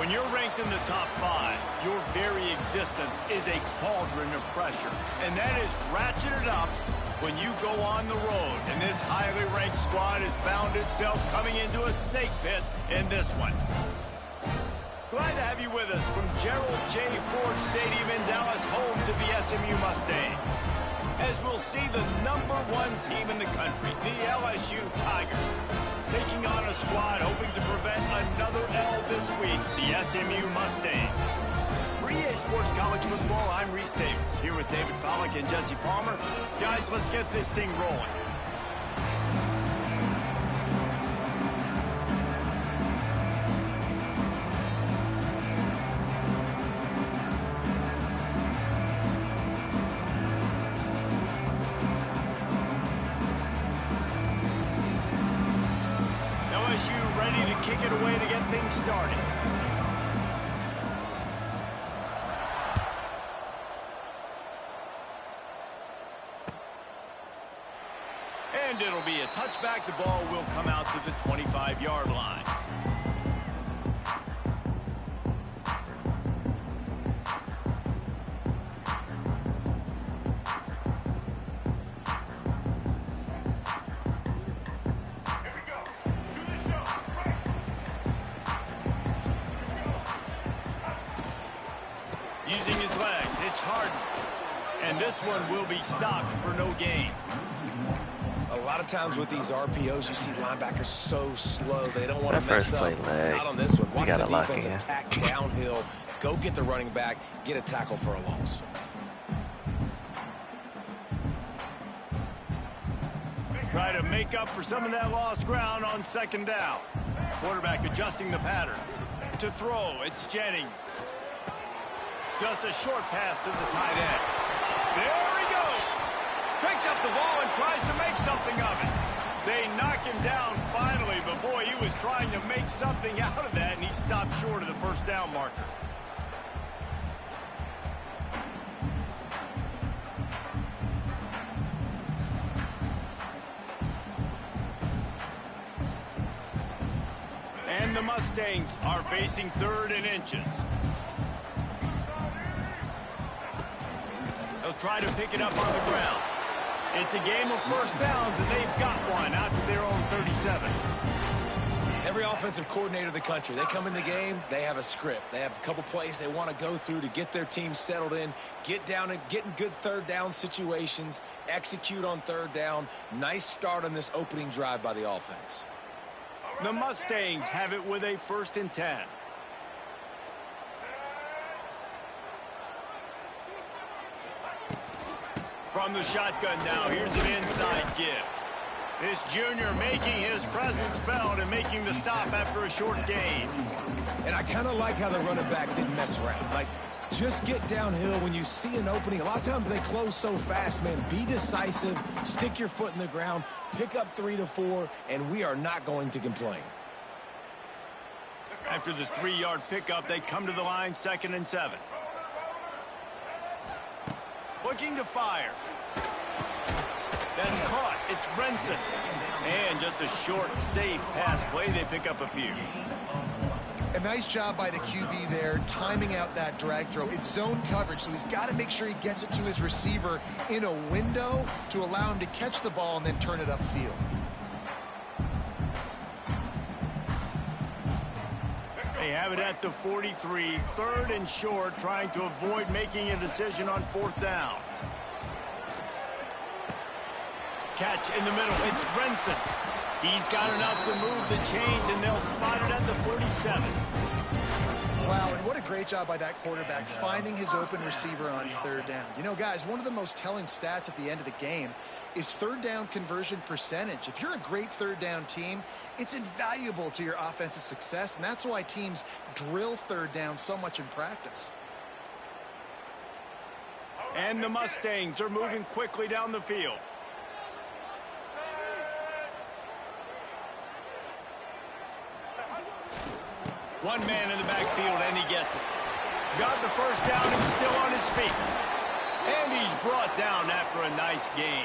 When you're ranked in the top 5, your very existence is a cauldron of pressure. And that is ratcheted up when you go on the road. And this highly ranked squad has found itself coming into a snake pit in this one. Glad to have you with us from Gerald J. Ford Stadium in Dallas, home to the SMU Mustangs. As we'll see the #1 team in the country, the LSU Tigers, taking on a squad hoping to prevent another L this week, the SMU Mustangs. For EA Sports College Football, I'm Reese Davis, here with David Pollack and Jesse Palmer. Guys, let's get this thing rolling. Ready to kick it away to get things started. And it'll be a touchback. The ball will come out to the 25-yard line. Using his legs, it's Harden. And this one will be stopped for no gain. A lot of times with these RPOs, you see linebackers so slow, they don't want to mess up. Not on this one. Watch the defense attack downhill, go get the running back, get a tackle for a loss. Try to make up for some of that lost ground on second down. Quarterback adjusting the pattern. To throw, it's Jennings. Just a short pass to the tight end. There he goes. Picks up the ball and tries to make something of it. They knock him down finally, but boy, he was trying to make something out of that, and he stopped short of the first down marker. And the Mustangs are facing 3rd and inches. They'll try to pick it up on the ground. It's a game of first downs, and they've got one out to their own 37. Every offensive coordinator in the country, they come in the game, they have a script. They have a couple plays they want to go through to get their team settled in, get down and get in good third down situations, execute on third down. Nice start on this opening drive by the offense. The Mustangs have it with a 1st and 10. From the shotgun now, here's an inside give. This junior making his presence felt and making the stop after a short gain. And I kind of like how the running back didn't mess around. Like, just get downhill when you see an opening. A lot of times they close so fast, man. Be decisive, stick your foot in the ground, pick up 3 to 4, and we are not going to complain. After the 3-yard pickup, they come to the line, 2nd and 7. Looking to fire. That's caught. It's Brenson. And just a short, safe pass play. They pick up a few. A nice job by the QB there, timing out that drag throw. It's zone coverage, so he's got to make sure he gets it to his receiver in a window to allow him to catch the ball and then turn it upfield. They have it at the 43, 3rd and short, trying to avoid making a decision on 4th down. Catch in the middle, it's Brenson. He's got enough to move the chains, and they'll spot it at the 47. Wow, and what a great job by that quarterback finding his open receiver on third down. You know, guys, one of the most telling stats at the end of the game is third down conversion percentage. If you're a great third down team, it's invaluable to your offensive success, and that's why teams drill third down so much in practice. And the Mustangs are moving quickly down the field. One man in the backfield, and he gets it. Got the first down and still on his feet. And he's brought down after a nice gain.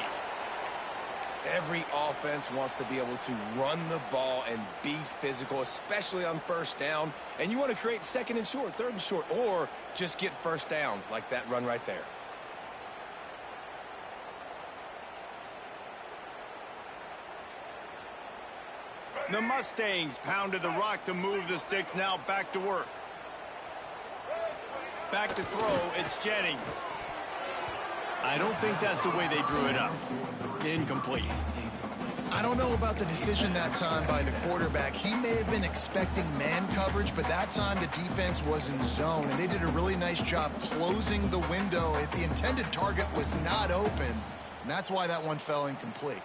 Every offense wants to be able to run the ball and be physical, especially on first down. And you want to create second and short, third and short, or just get first downs like that run right there. The Mustangs pounded the rock to move the sticks, now back to work. Back to throw, it's Jennings. I don't think that's the way they drew it up. Incomplete. I don't know about the decision that time by the quarterback. He may have been expecting man coverage, but that time the defense was in zone, and they did a really nice job closing the window. The intended target was not open, and that's why that one fell incomplete.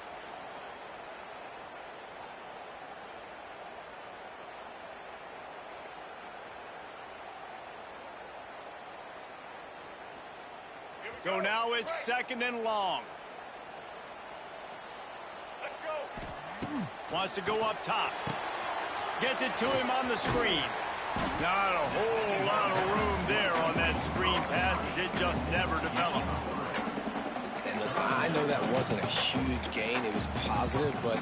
So now it's second and long. Let's go. Wants to go up top. Gets it to him on the screen. Not a whole lot of room there on that screen pass, as it just never developed. And listen, I know that wasn't a huge gain. It was positive, but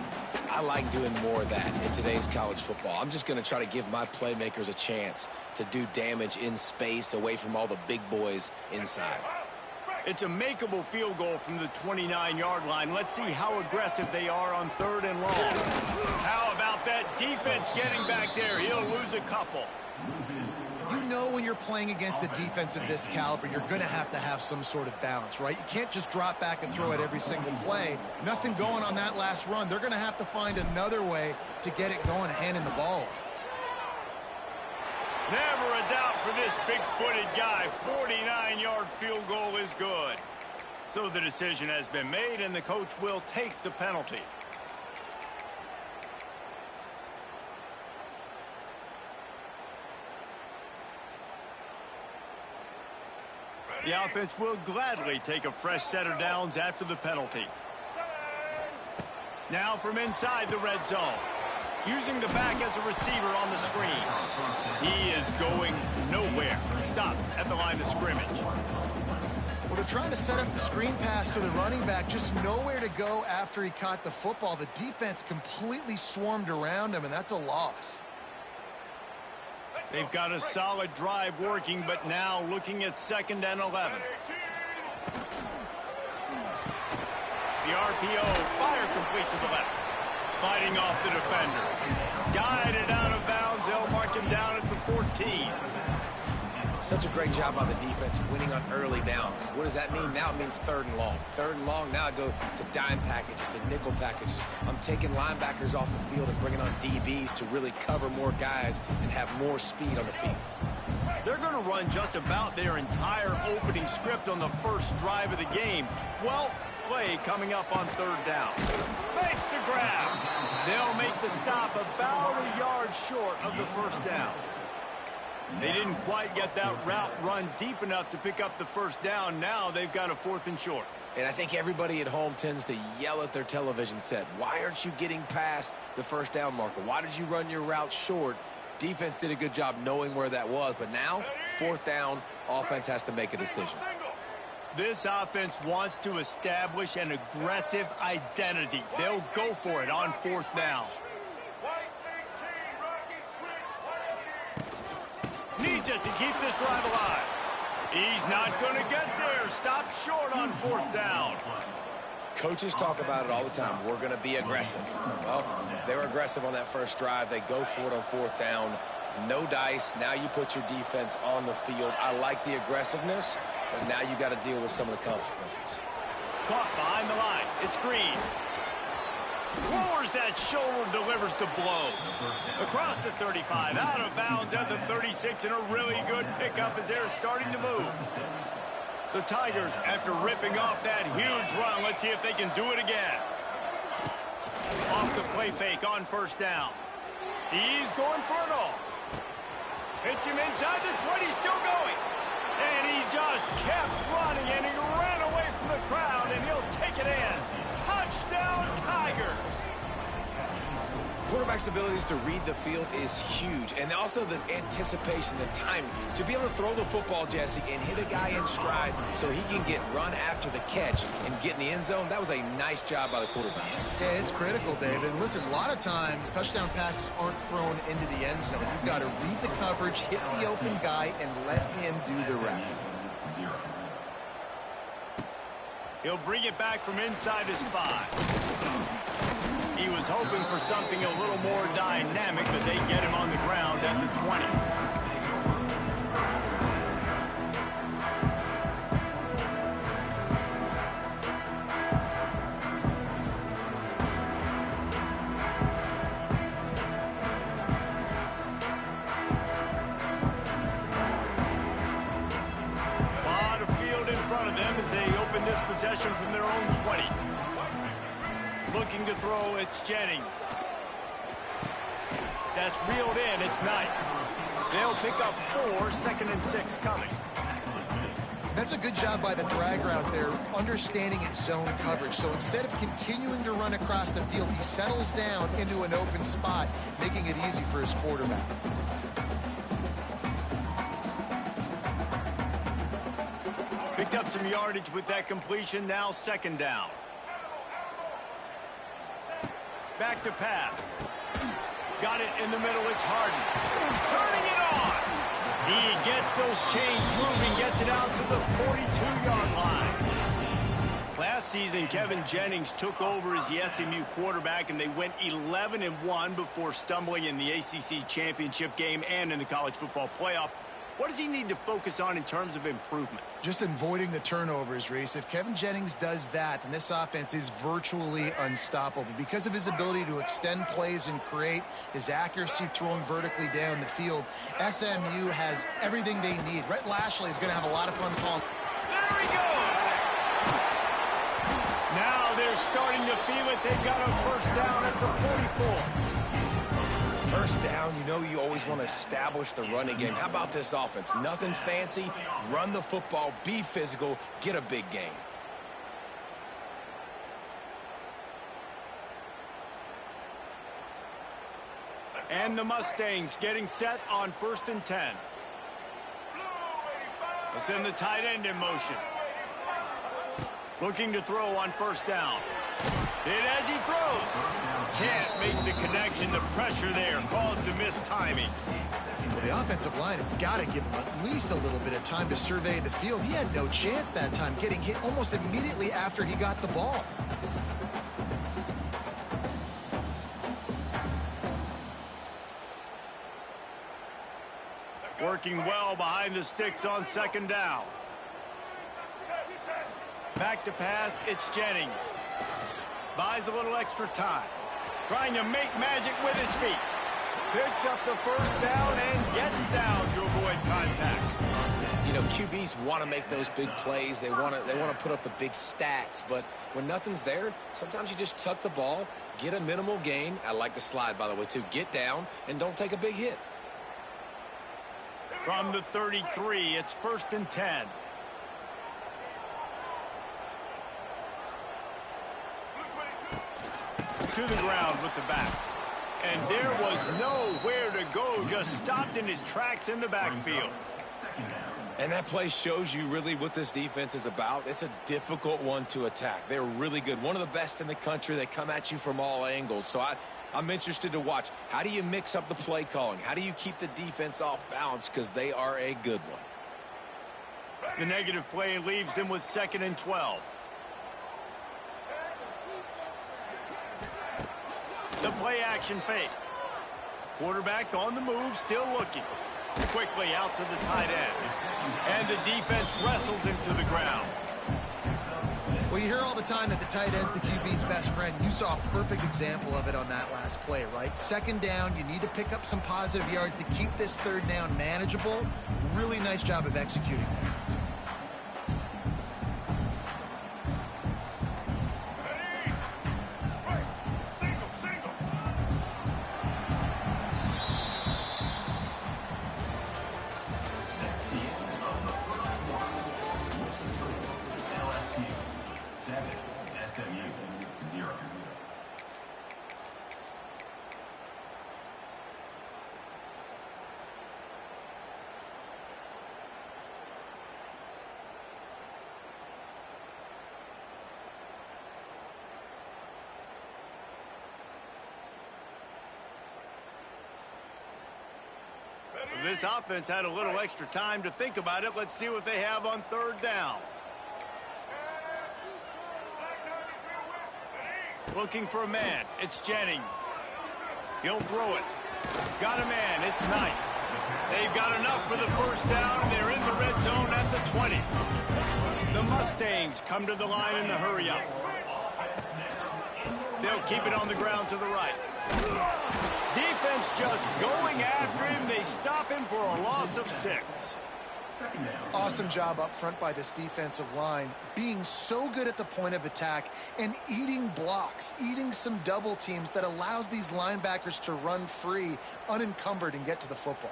I like doing more of that in today's college football. I'm just going to try to give my playmakers a chance to do damage in space away from all the big boys inside. It's a makeable field goal from the 29-yard line. Let's see how aggressive they are on third and long. How about that defense getting back there? He'll lose a couple. You know when you're playing against a defense of this caliber, you're going to have some sort of balance, right? You can't just drop back and throw it every single play. Nothing going on that last run. They're going to have to find another way to get it going, handing the ball off. Never a doubt for this big-footed guy. 49-yard field goal is good. So the decision has been made, and the coach will take the penalty. The offense will gladly take a fresh set of downs after the penalty. Now from inside the red zone. Using the back as a receiver on the screen. He is going nowhere. Stop at the line of scrimmage. Well, they're trying to set up the screen pass to the running back. Just nowhere to go after he caught the football. The defense completely swarmed around him, and that's a loss. They've got a solid drive working, but now looking at 2nd and 11. The RPO, fire complete to the left. Fighting off the defender. Guided out of bounds. They'll mark him down at the 14. Such a great job by the defense winning on early downs. What does that mean? Now it means 3rd and long. 3rd and long, now I go to dime packages, to nickel packages. I'm taking linebackers off the field and bringing on DBs to really cover more guys and have more speed on the field. They're going to run just about their entire opening script on the first drive of the game. 12th play coming up on 3rd down. Makes the grab. They'll make the stop about a yard short of the first down. They didn't quite get that route run deep enough to pick up the first down. Now they've got a 4th and short. And I think everybody at home tends to yell at their television set. Why aren't you getting past the first down marker? Why did you run your route short? Defense did a good job knowing where that was. But now, 4th down, offense has to make a decision. This offense wants to establish an aggressive identity. They'll go for it on 4th down. Needs it to keep this drive alive. He's not going to get there. Stop short on 4th down. Coaches talk about it all the time. We're going to be aggressive. Well, they were aggressive on that first drive. They go for it on 4th down. No dice. Now you put your defense on the field. I like the aggressiveness, but now you got to deal with some of the consequences. Caught behind the line. It's Green. Lowers that shoulder, delivers the blow. Across the 35, out of bounds at the 36, and a really good pickup as they're starting to move. The Tigers, after ripping off that huge run, let's see if they can do it again. Off the play fake on first down. He's going for it all. Hits him inside the 20, still going. And he just kept running, and he ran away from the crowd, and he'll take it in. Touchdown, Tigers. Quarterback's abilities to read the field is huge, and also the anticipation, the timing. To be able to throw the football, Jesse, and hit a guy in stride so he can get run after the catch and get in the end zone, that was a nice job by the quarterback. Yeah, it's critical, David. Listen, a lot of times touchdown passes aren't thrown into the end zone. You've got to read the coverage, hit the open guy, and let him do the rest. He'll bring it back from inside his 5. He was hoping for something a little more dynamic, but they get him on the ground at the 20. A lot of field in front of them as they open this possession from their own 20. Looking to throw, it's Jennings. That's reeled in, it's Knight. They'll pick up 4, 2nd and 6 coming. That's a good job by the drag route there, understanding its zone coverage. So instead of continuing to run across the field, he settles down into an open spot, making it easy for his quarterback. Picked up some yardage with that completion, now 2nd down. Back to pass. Got it in the middle, it's Harden. Turning it on! He gets those chains moving, gets it out to the 42-yard line. Last season, Kevin Jennings took over as the SMU quarterback, and they went 11-1 before stumbling in the ACC championship game and in the college football playoff. What does he need to focus on in terms of improvement? Just avoiding the turnovers, Reese. If Kevin Jennings does that, then this offense is virtually unstoppable. Because of his ability to extend plays and create, his accuracy throwing vertically down the field, SMU has everything they need. Rhett Lashley is going to have a lot of fun calling. There he goes! Now they're starting to feel it. They've got a first down at the 44. First down, you know you always want to establish the running game. How about this offense? Nothing fancy. Run the football, be physical, get a big gain. And the Mustangs getting set on 1st and 10. They'll send the tight end in motion. Looking to throw on first down. Hit as he throws. Can't make the connection. The pressure there caused the missed timing. Well, the offensive line has got to give him at least a little bit of time to survey the field. He had no chance that time, getting hit almost immediately after he got the ball. Working well behind the sticks on 2nd down. Back to pass, it's Jennings. Buys a little extra time. Trying to make magic with his feet. Picks up the first down and gets down to avoid contact. You know, QBs want to make those big plays. They want to put up the big stats. But when nothing's there, sometimes you just tuck the ball, get a minimal gain. I like the slide, by the way, too. Get down and don't take a big hit. From the 33, it's 1st and 10. To the ground with the back. And there was nowhere to go, just stopped in his tracks in the backfield. And that play shows you really what this defense is about. It's a difficult one to attack. They're really good. One of the best in the country. They come at you from all angles. So I'm interested to watch. How do you mix up the play calling? How do you keep the defense off balance? Because they are a good one. The negative play leaves them with 2nd and 12. The play action fake. Quarterback on the move, still looking. Quickly out to the tight end. And the defense wrestles him to the ground. Well, Well, you hear all the time that the tight end's the QB's best friend. You saw a perfect example of it on that last play, right? Second down, you need to pick up some positive yards to keep this third down manageable. Really nice job of executing that. LSU 7, SMU 0. This offense had a little extra time to think about it. Let's see what they have on third down. Looking for a man. It's Jennings. He'll throw it. Got a man. It's Knight. They've got enough for the first down, and they're in the red zone at the 20. The Mustangs come to the line in the hurry-up. They'll keep it on the ground to the right. Defense just going after him. They stop him for a loss of 6. Awesome job up front by this defensive line, being so good at the point of attack and eating blocks, eating some double teams that allows these linebackers to run free, unencumbered, and get to the football.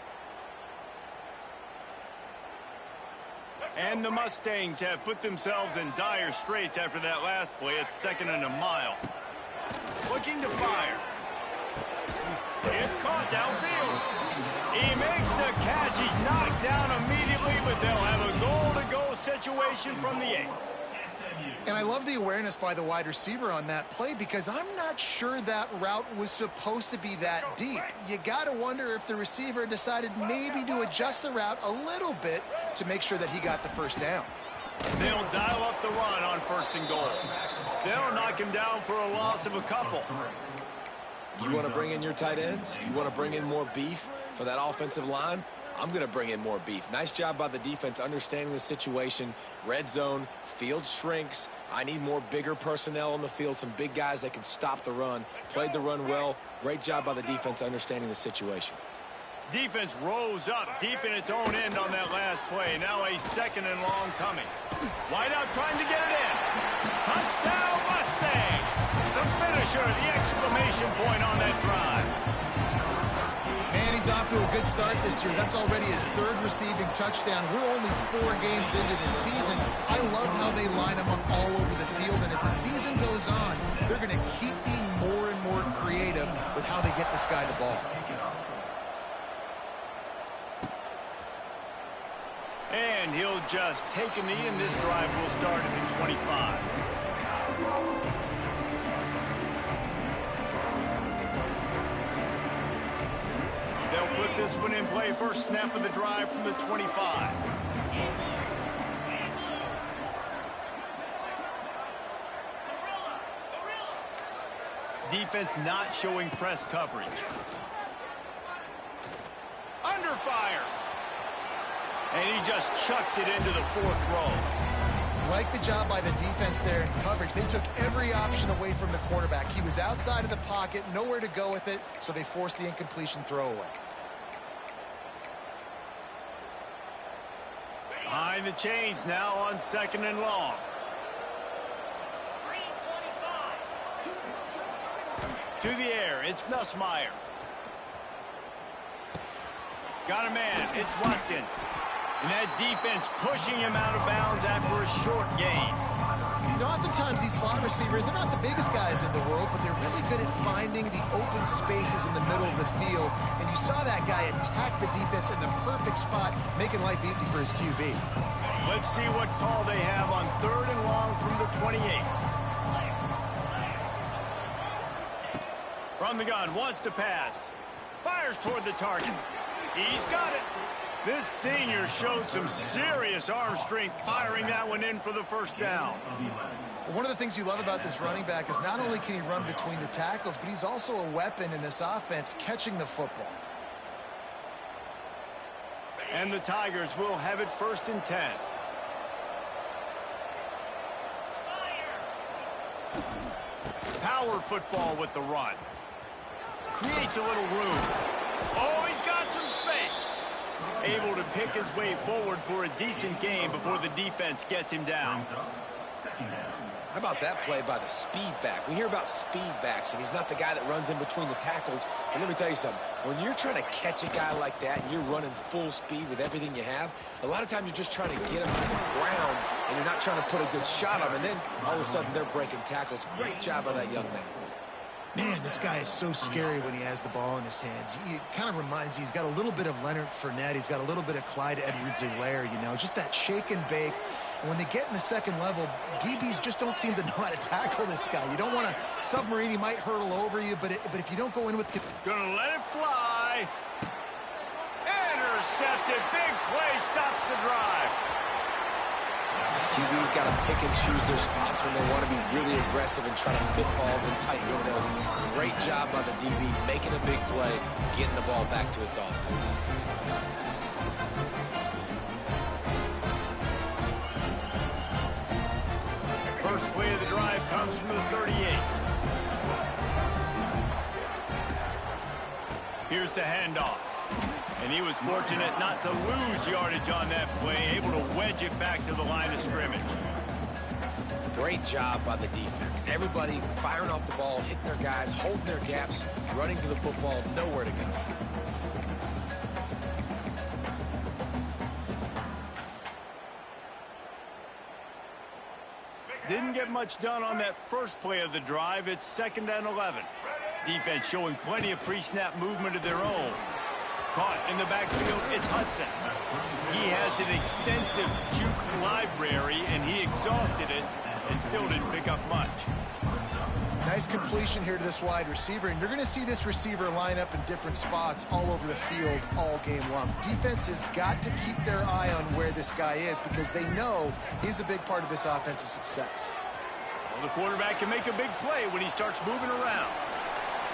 And the Mustangs have put themselves in dire straits after that last play. It's 2nd and a mile. Looking to fire. It's caught downfield. He makes the catch. He's knocked down immediately, but they'll have a goal-to-go situation from the 8. And I love the awareness by the wide receiver on that play because I'm not sure that route was supposed to be that deep. You got to wonder if the receiver decided maybe to adjust the route a little bit to make sure that he got the first down. They'll dial up the run on 1st and goal. They'll knock him down for a loss of a couple. You want to bring in your tight ends? You want to bring in more beef for that offensive line? I'm going to bring in more beef. Nice job by the defense understanding the situation. Red zone, field shrinks. I need more bigger personnel on the field, some big guys that can stop the run. Played the run well. Great job by the defense understanding the situation. Defense rose up deep in its own end on that last play. Now a 2nd and long coming. Wideout trying to get it in. Touchdown Mustangs! The finisher, the exclamation point on that drive. Man, he's off to a good start this year. That's already his 3rd receiving touchdown. We're only 4 games into this season. I love how they line him up all over the field, and as the season goes on, they're going to keep being more and more creative with how they get this guy the ball. And he'll just take a knee, and this drive will start at the 25. They'll put this one in play. First snap of the drive from the 25. Defense not showing press coverage. Under fire. And he just chucks it into the 4th row. Like the job by the defense there in coverage. They took every option away from the quarterback. He was outside of the pocket, nowhere to go with it, so they forced the incompletion throwaway. Behind the chains now on 2nd and long. To the air, it's Nussmeier. Got a man, it's Watkins. And that defense pushing him out of bounds after a short gain. You know, oftentimes these slot receivers, they're not the biggest guys in the world, but they're really good at finding the open spaces in the middle of the field. And you saw that guy attack the defense in the perfect spot, making life easy for his QB. Let's see what call they have on 3rd and long from the 28. From the gun, wants to pass. Fires toward the target. He's got it. This senior showed some serious arm strength firing that one in for the first down. One of the things you love about this running back is not only can he run between the tackles, but he's also a weapon in this offense catching the football. And the Tigers will have it 1st and 10. Power football with the run. Creates a little room. Oh, he's got some space. Able to pick his way forward for a decent gain before the defense gets him down. How about that play by the speed back? We hear about speed backs, and he's not the guy that runs in between the tackles. But let me tell you something. When you're trying to catch a guy like that and you're running full speed with everything you have, a lot of times you're just trying to get him to the ground, and you're not trying to put a good shot on him. And then all of a sudden they're breaking tackles. Great job by that young man. Man, this guy is so scary when he has the ball in his hands. He kind of reminds you, he's got a little bit of Leonard Fournette. He's got a little bit of Clyde Edwards-Helaire, you know, just that shake and bake. And when they get in the second level, DBs just don't seem to know how to tackle this guy. You don't want to submarine. He might hurtle over you, but if you don't go in with... Gonna let it fly. Intercepted. Big play stops the drive. QB's got to pick and choose their spots when they want to be really aggressive and try to fit balls in tight windows. Great job by the DB, making a big play, getting the ball back to its offense. First play of the drive comes from the 38. Here's the handoff. And he was fortunate not to lose yardage on that play, able to wedge it back to the line of scrimmage. Great job by the defense. Everybody firing off the ball, hitting their guys, holding their gaps, running to the football, nowhere to go. Didn't get much done on that first play of the drive. It's 2nd and 11. Defense showing plenty of pre-snap movement of their own. Caught in the backfield, it's Hudson. He has an extensive juke library, and he exhausted it and still didn't pick up much. Nice completion here to this wide receiver, and you're going to see this receiver line up in different spots all over the field all game long. Defense has got to keep their eye on where this guy is because they know he's a big part of this offense's success. Well, the quarterback can make a big play when he starts moving around.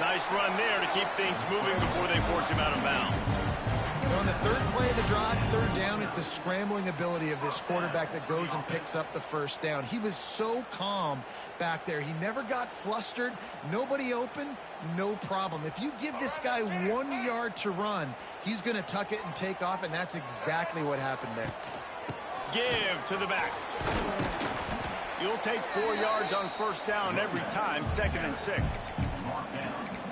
Nice run there to keep things moving before they force him out of bounds. On the third play of the drive, third down, it's the scrambling ability of this quarterback that goes and picks up the first down. He was so calm back there. He never got flustered. Nobody open, no problem. If you give this guy 1 yard to run, he's going to tuck it and take off, and that's exactly what happened there. Give to the back. You'll take 4 yards on first down every time, 2nd and 6.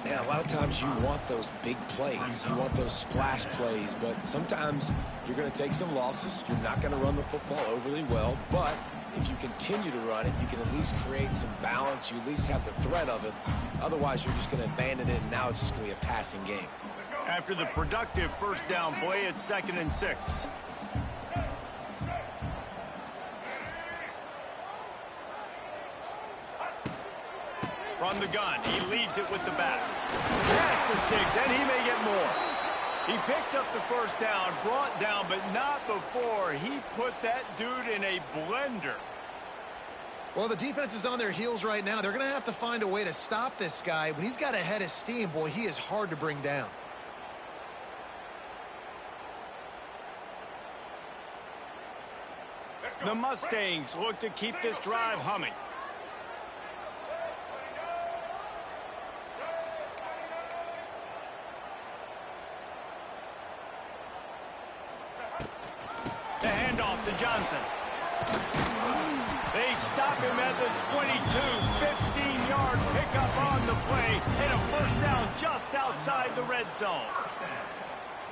Yeah, a lot of times you want those big plays. You want those splash plays, but sometimes you're going to take some losses. You're not going to run the football overly well, but if you continue to run it, you can at least create some balance. You at least have the threat of it. Otherwise, you're just going to abandon it, and now it's just going to be a passing game. After the productive first down play, it's 2nd and 6. From the gun, he leaves it with the back. Pass to Sticks, and he may get more. He picks up the first down, brought down, but not before he put that dude in a blender. Well, the defense is on their heels right now. They're going to have to find a way to stop this guy. When he's got a head of steam, boy, he is hard to bring down. The Mustangs look to keep this drive humming. The handoff to Johnson. They stop him at the 22, 15-yard pickup on the play, and a first down just outside the red zone.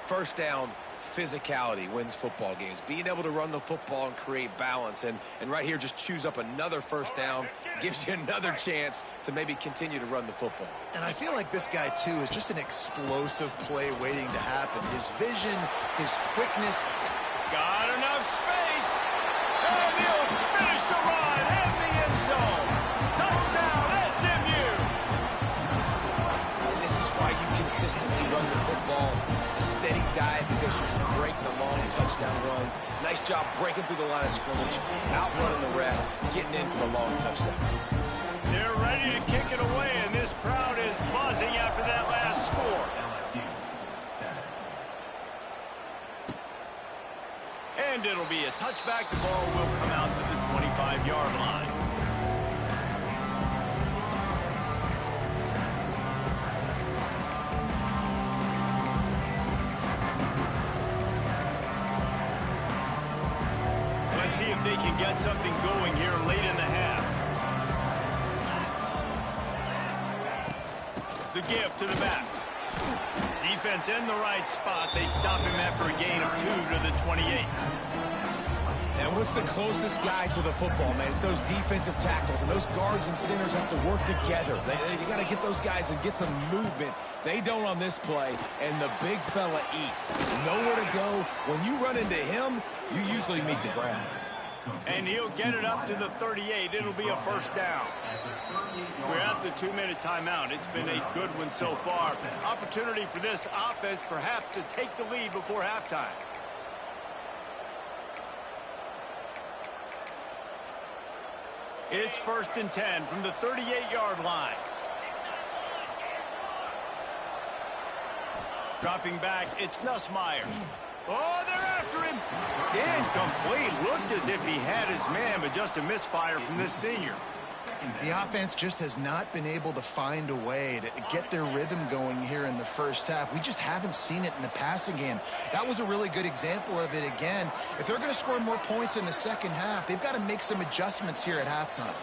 First down, physicality wins football games. Being able to run the football and create balance. And right here, just choose up another first down. Gives you another chance to maybe continue to run the football. And I feel like this guy, too, is just an explosive play waiting to happen. His vision, his quickness. Got enough space. And he'll finish the run in the end zone. Touchdown, SMU. And this is why you consistently run the football. A steady diet because you can break the long touchdown runs. Nice job breaking through the line of scrimmage, outrunning the rest, getting in for the long touchdown. They're ready to kick it away, and this crowd is buzzing after that last score. And it'll be a touchback. The ball will come out to the 25-yard line. get something going here late in the half. The give to the back. Defense in the right spot. They stop him after a gain of 2 to the 28. And what's the closest guy to the football, man? It's those defensive tackles, and those guards and centers have to work together. They got to get those guys and get some movement. They don't on this play, and the big fella eats. Nowhere to go. When you run into him, you usually meet the ground. And he'll get it up to the 38. It'll be a first down. We're at the 2-minute timeout. It's been a good one so far. Opportunity for this offense perhaps to take the lead before halftime. It's 1st and 10 from the 38-yard line. Dropping back, it's Nussmeier. Oh, they're after him. Incomplete. Looked as if he had his man, but just a misfire from this senior. The offense just has not been able to find a way to get their rhythm going here in the first half. We just haven't seen it in the passing game. That was a really good example of it again. If they're going to score more points in the second half, they've got to make some adjustments here at halftime.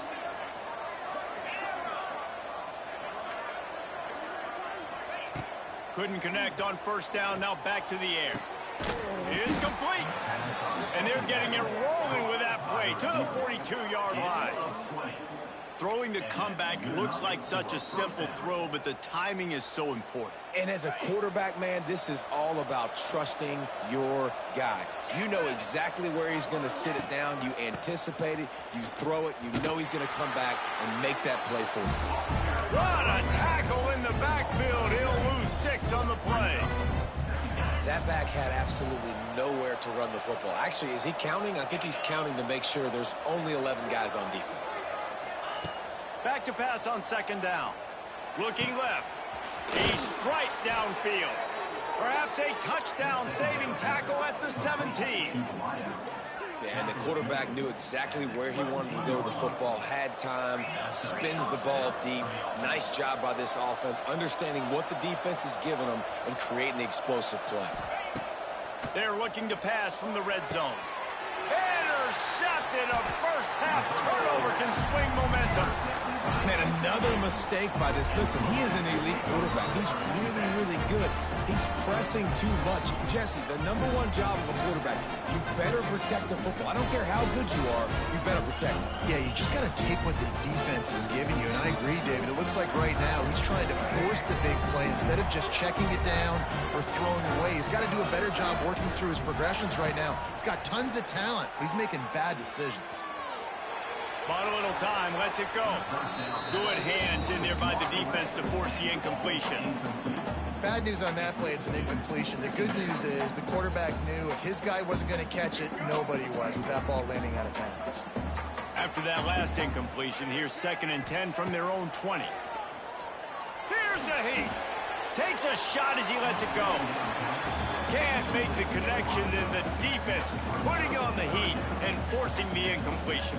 Couldn't connect on first down. Now back to the air. It's complete. And they're getting it rolling with that play to the 42-yard line. Throwing the comeback looks like such a simple throw, but the timing is so important. And as a quarterback, man, this is all about trusting your guy. You know exactly where he's going to sit it down. You anticipate it. You throw it. You know he's going to come back and make that play for you. What a tackle in the backfield. He'll lose 6 on the play. That back had absolutely nowhere to run the football. Actually, is he counting? I think he's counting to make sure there's only 11 guys on defense. Back to pass on 2nd down. Looking left. He's striped downfield. Perhaps a touchdown-saving tackle at the 17. And the quarterback knew exactly where he wanted to go with the football, had time, spins the ball deep. Nice job by this offense, understanding what the defense is giving them and creating the explosive play. They're looking to pass from the red zone. Intercepted. A first-half turnover can swing momentum. And another mistake by this. Listen, he is an elite quarterback. He's really, really good. He's pressing too much. Jesse, the #1 job of a quarterback, you better protect the football. I don't care how good you are, you better protect it. Yeah, you just got to take what the defense is giving you. And I agree, David. It looks like right now he's trying to force the big play instead of just checking it down or throwing away. He's got to do a better job working through his progressions right now. He's got tons of talent, but he's making bad decisions. Bought a little time, lets it go. Good hands in there by the defense to force the incompletion. Bad news on that play, it's an incompletion. The good news is the quarterback knew if his guy wasn't going to catch it, nobody was with that ball landing out of bounds. After that last incompletion, here's 2nd and 10 from their own 20. Here's a heat. Takes a shot as he lets it go. Can't make the connection, and the defense putting on the heat and forcing the incompletion.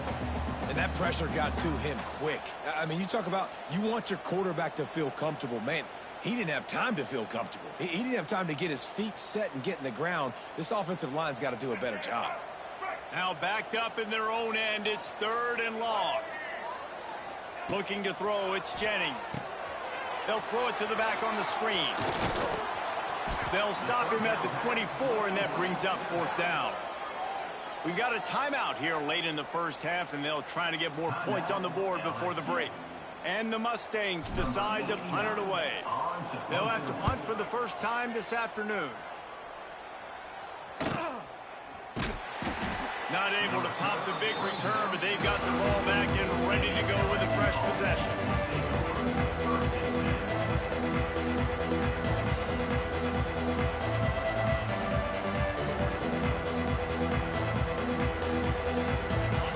And that pressure got to him quick. I mean, you talk about you want your quarterback to feel comfortable. Man, he didn't have time to feel comfortable. He didn't have time to get his feet set and get in the ground. This offensive line's got to do a better job. Now backed up in their own end, it's 3rd and long. Looking to throw, it's Jennings. They'll throw it to the back on the screen. They'll stop him at the 24, and that brings up 4th down. We've got a timeout here late in the first half, and they'll try to get more points on the board before the break. And the Mustangs decide to punt it away. They'll have to punt for the first time this afternoon. Not able to pop the big return, but they've got the ball back and ready to go with a fresh possession.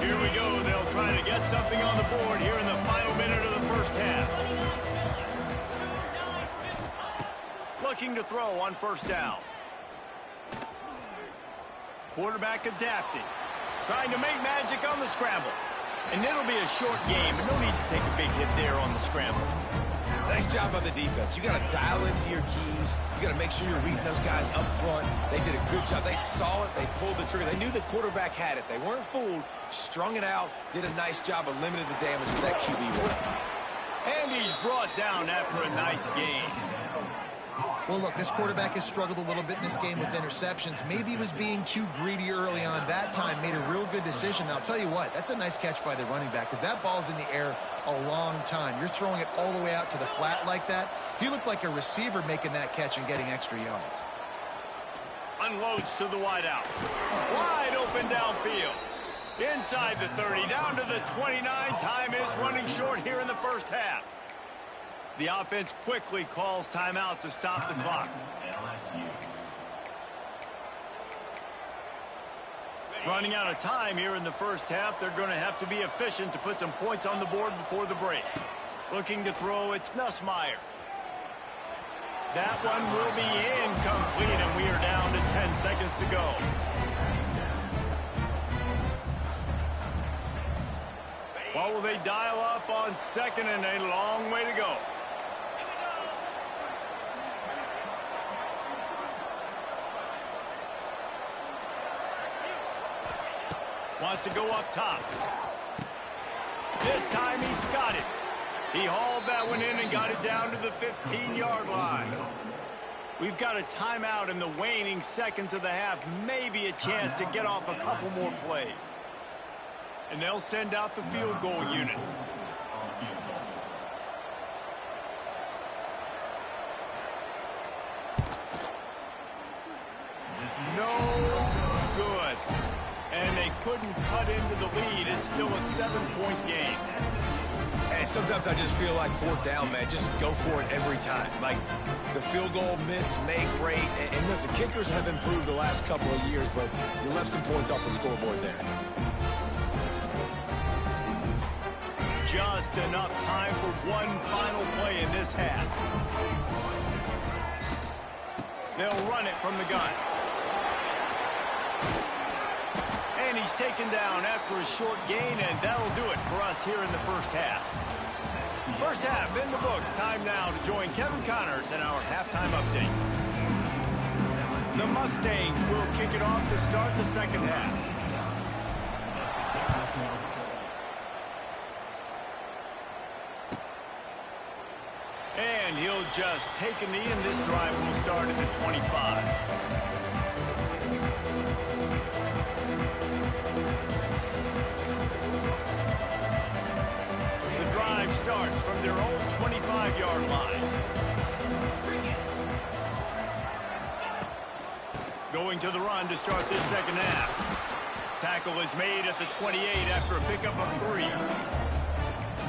Here we go. They'll try to get something on the board here in the final minute of the first half. Looking to throw on 1st down. Quarterback adapting. Trying to make magic on the scramble. And it'll be a short game, and no need to take a big hit there on the scramble. Nice job by the defense. You got to dial into your keys. You got to make sure you're reading those guys up front. They did a good job. They saw it. They pulled the trigger. They knew the quarterback had it. They weren't fooled. Strung it out. Did a nice job of limiting the damage with that QB run. And he's brought down after a nice gain. Well, look, this quarterback has struggled a little bit in this game with interceptions. Maybe he was being too greedy early on. That time made a real good decision. And I'll tell you what, that's a nice catch by the running back because that ball's in the air a long time. You're throwing it all the way out to the flat like that. He looked like a receiver making that catch and getting extra yards. Unloads to the wideout. Wide open downfield. Inside the 30, down to the 29. Time is running short here in the first half. The offense quickly calls timeout to stop the clock. LSU. Running out of time here in the first half. They're going to have to be efficient to put some points on the board before the break. Looking to throw, it's Nussmeier. That one will be incomplete, and we are down to 10 seconds to go. What will they dial up on second, and a long way to go? Wants to go up top. This time he's got it. He hauled that one in and got it down to the 15-yard line. We've got a timeout in the waning seconds of the half. Maybe a chance to get off a couple more plays. And they'll send out the field goal unit. No good. And they couldn't cut into the lead. It's still a 7-point game. And sometimes I just feel like fourth down, man, just go for it every time. Like the field goal, miss, make, rate. And listen, kickers have improved the last couple of years, but you left some points off the scoreboard there. Just enough time for one final play in this half. They'll run it from the gun. And he's taken down after a short gain, and that'll do it for us here in the first half. First half in the books. Time now to join Kevin Connors in our halftime update. The Mustangs will kick it off to start the second half. And he'll just take a knee, and this drive will start at the 25. Starts from their own 25-yard line. Going to the run to start this second half. Tackle is made at the 28 after a pickup of 3.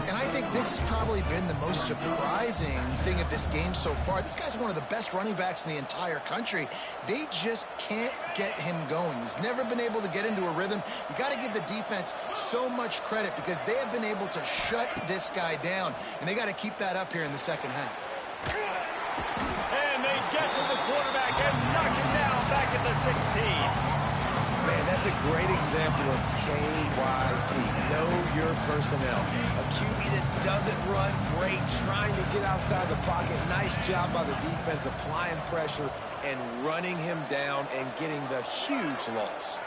And I think this has probably been the most surprising thing of this game so far. This guy's one of the best running backs in the entire country. They just can't get him going. He's never been able to get into a rhythm. You got to give the defense so much credit because they have been able to shut this guy down, and they got to keep that up here in the second half. And they get to the quarterback and knock him down back at the 16. Man, that's a great example of KYP. Know your personnel. A QB that doesn't run great, trying to get outside the pocket. Nice job by the defense applying pressure and running him down and getting the huge loss.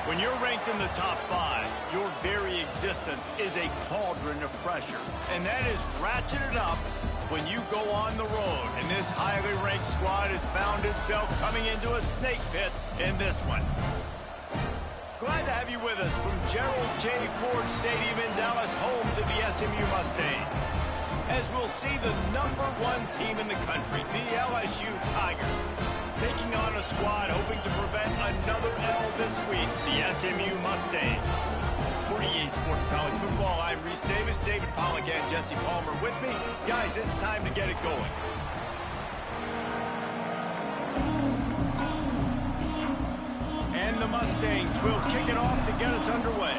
When you're ranked in the top 5, your very existence is a cauldron of pressure. And that is ratcheted up when you go on the road. And this highly ranked squad has found itself coming into a snake pit in this one. Glad to have you with us from Gerald J. Ford Stadium in Dallas, home to the SMU Mustangs. As we'll see the #1 team in the country, the LSU Tigers, taking on a squad hoping to prevent another L this week, the SMU Mustangs. For EA Sports College Football, I'm Reese Davis, David Pollack, and Jesse Palmer with me. Guys, it's time to get it going. And the Mustangs will kick it off to get us underway.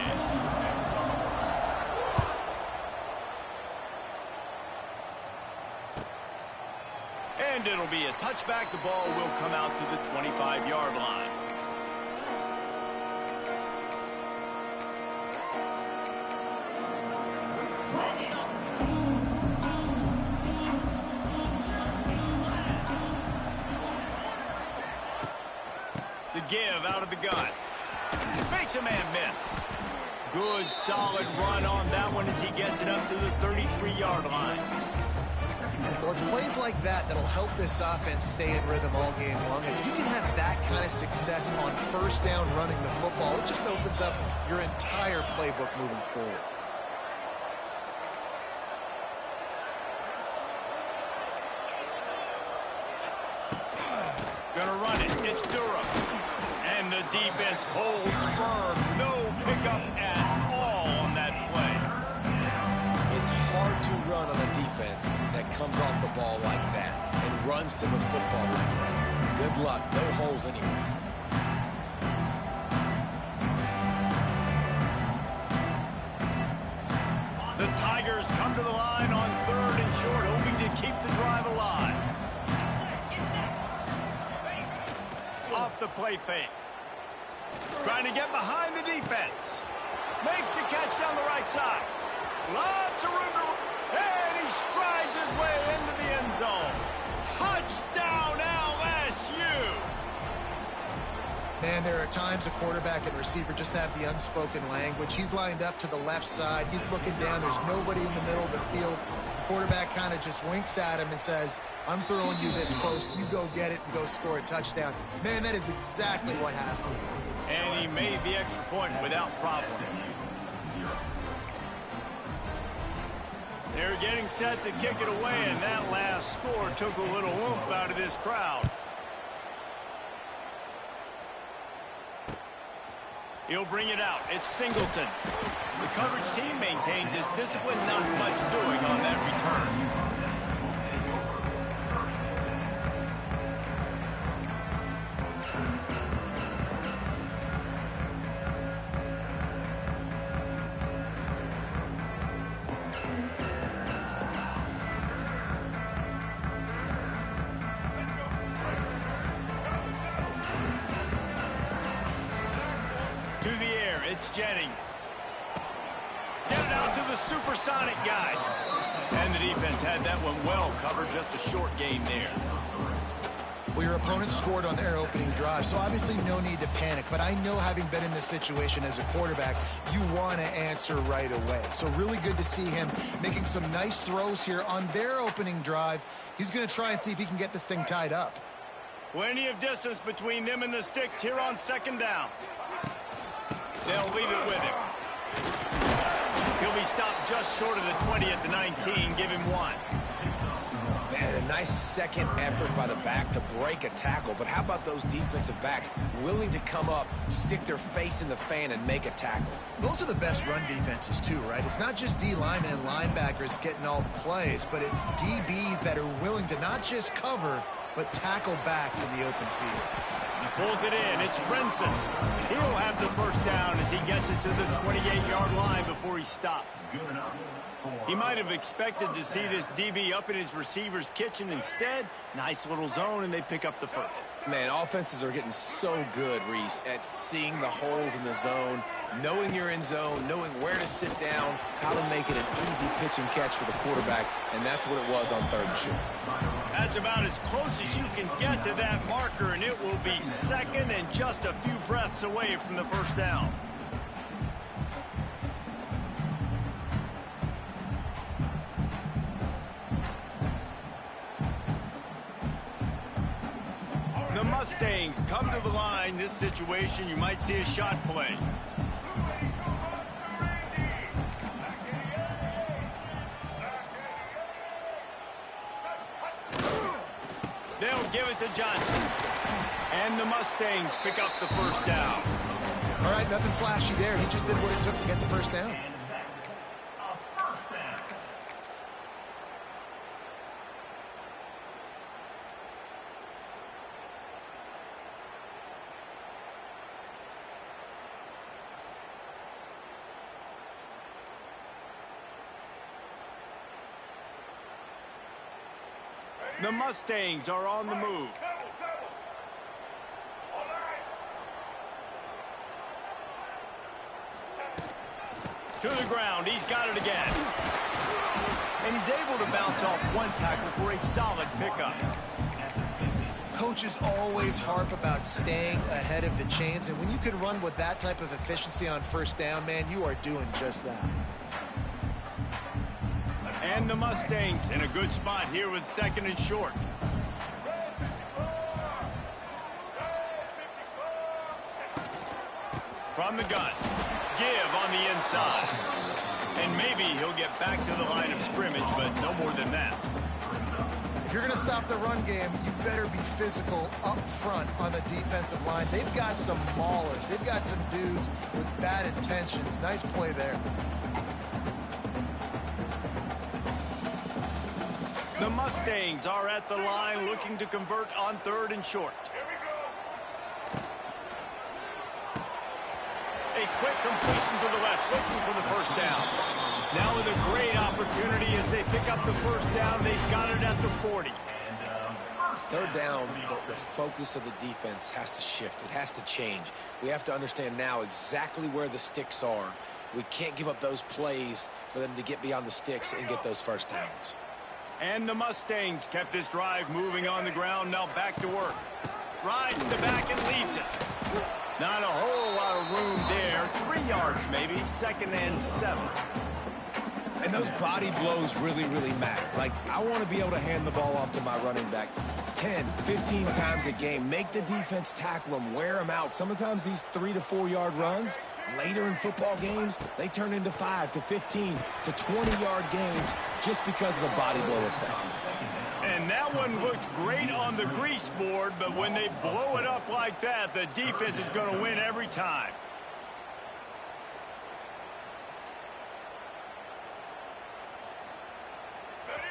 And it'll be a touchback. The ball will come out to the 25-yard line. The give out of the gun. Makes a man miss. Good, solid run on that one as he gets it up to the 33-yard line. Well, it's plays like that that'll help this offense stay in rhythm all game long. If you can have that kind of success on first down running the football, it just opens up your entire playbook moving forward. Gonna run it. It's Durham. And the defense holds firm. No pickup at all on that play. It's hard to run on a defense that comes off the ball like that and runs to the football like that. Good luck. No holes anywhere. The Tigers come to the line on 3rd and short, hoping to keep the drive alive. Off the play fake. Trying to get behind the defense. Makes the catch down the right side. Lots of room to... And he strides his way into the end zone. Touchdown, LSU! Man, there are times a quarterback and receiver just have the unspoken language. He's lined up to the left side. He's looking down. There's nobody in the middle of the field. The quarterback kind of just winks at him and says, I'm throwing you this post. You go get it and go score a touchdown. Man, that is exactly what happened. And he made the extra point without problem. They're getting set to kick it away, and that last score took a little oomph out of this crowd. He'll bring it out. It's Singleton. The coverage team maintains his discipline, not much doing on that return. To the air, it's Jennings. Get it out to the supersonic guy. And the defense had that one well covered, just a short gain there. Well, your opponent scored on their opening drive, so obviously no need to panic. But I know, having been in this situation as a quarterback, you want to answer right away. So really good to see him making some nice throws here on their opening drive. He's going to try and see if he can get this thing tied up. Plenty of distance between them and the sticks here on 2nd down. They'll leave it with him. He'll be stopped just short of the 20 at the 19. Give him 1. Man, a nice second effort by the back to break a tackle. But how about those defensive backs willing to come up, stick their face in the fan, and make a tackle? Those are the best run defenses too, right? It's not just D linemen and linebackers getting all the plays, but it's DBs that are willing to not just cover, but tackle backs in the open field. Pulls it in. It's Brinson. He'll have the first down as he gets it to the 28-yard line before he stopped. He might have expected to see this DB up in his receiver's kitchen. Instead, nice little zone, and they pick up the first. Man, offenses are getting so good, Reese, at seeing the holes in the zone, knowing you're in zone, knowing where to sit down, how to make it an easy pitch and catch for the quarterback, and that's what it was on 3rd and short. That's about as close as you can get to that marker, and it will be second and just a few breaths away from the first down. The Mustangs come to the line. This situation, you might see a shot play. They'll give it to Johnson. And the Mustangs pick up the first down. All right, nothing flashy there. He just did what it took to get the first down. The Mustangs are on the move. To the ground. He's got it again. And he's able to bounce off one tackle for a solid pickup. Coaches always harp about staying ahead of the chains, and when you can run with that type of efficiency on first down, man, you are doing just that. And the Mustangs in a good spot here with second and short. From the gun. Give on the inside. And maybe he'll get back to the line of scrimmage, but no more than that. If you're going to stop the run game, you better be physical up front on the defensive line. They've got some maulers. They've got some dudes with bad intentions. Nice play there. The Mustangs are at the line looking to convert on third and short. A quick completion to the left, looking for the first down. Now with a great opportunity as they pick up the first down. They've got it at the 40. Third down, the focus of the defense has to shift. It has to change. We have to understand now exactly where the sticks are. We can't give up those plays for them to get beyond the sticks and get those first downs. And the Mustangs kept this drive moving on the ground. Now back to work. Rides the back and leaves it. Not a whole lot of room there. 3 yards maybe. Second and 7. And those body blows really, really matter. Like, I want to be able to hand the ball off to my running back 10, 15 times a game. Make the defense tackle them, wear them out. Sometimes these 3 to 4 yard runs, later in football games, they turn into 5 to 15 to 20-yard gains just because of the body blow effect. And that one looked great on the grease board, but when they blow it up like that, the defense is going to win every time.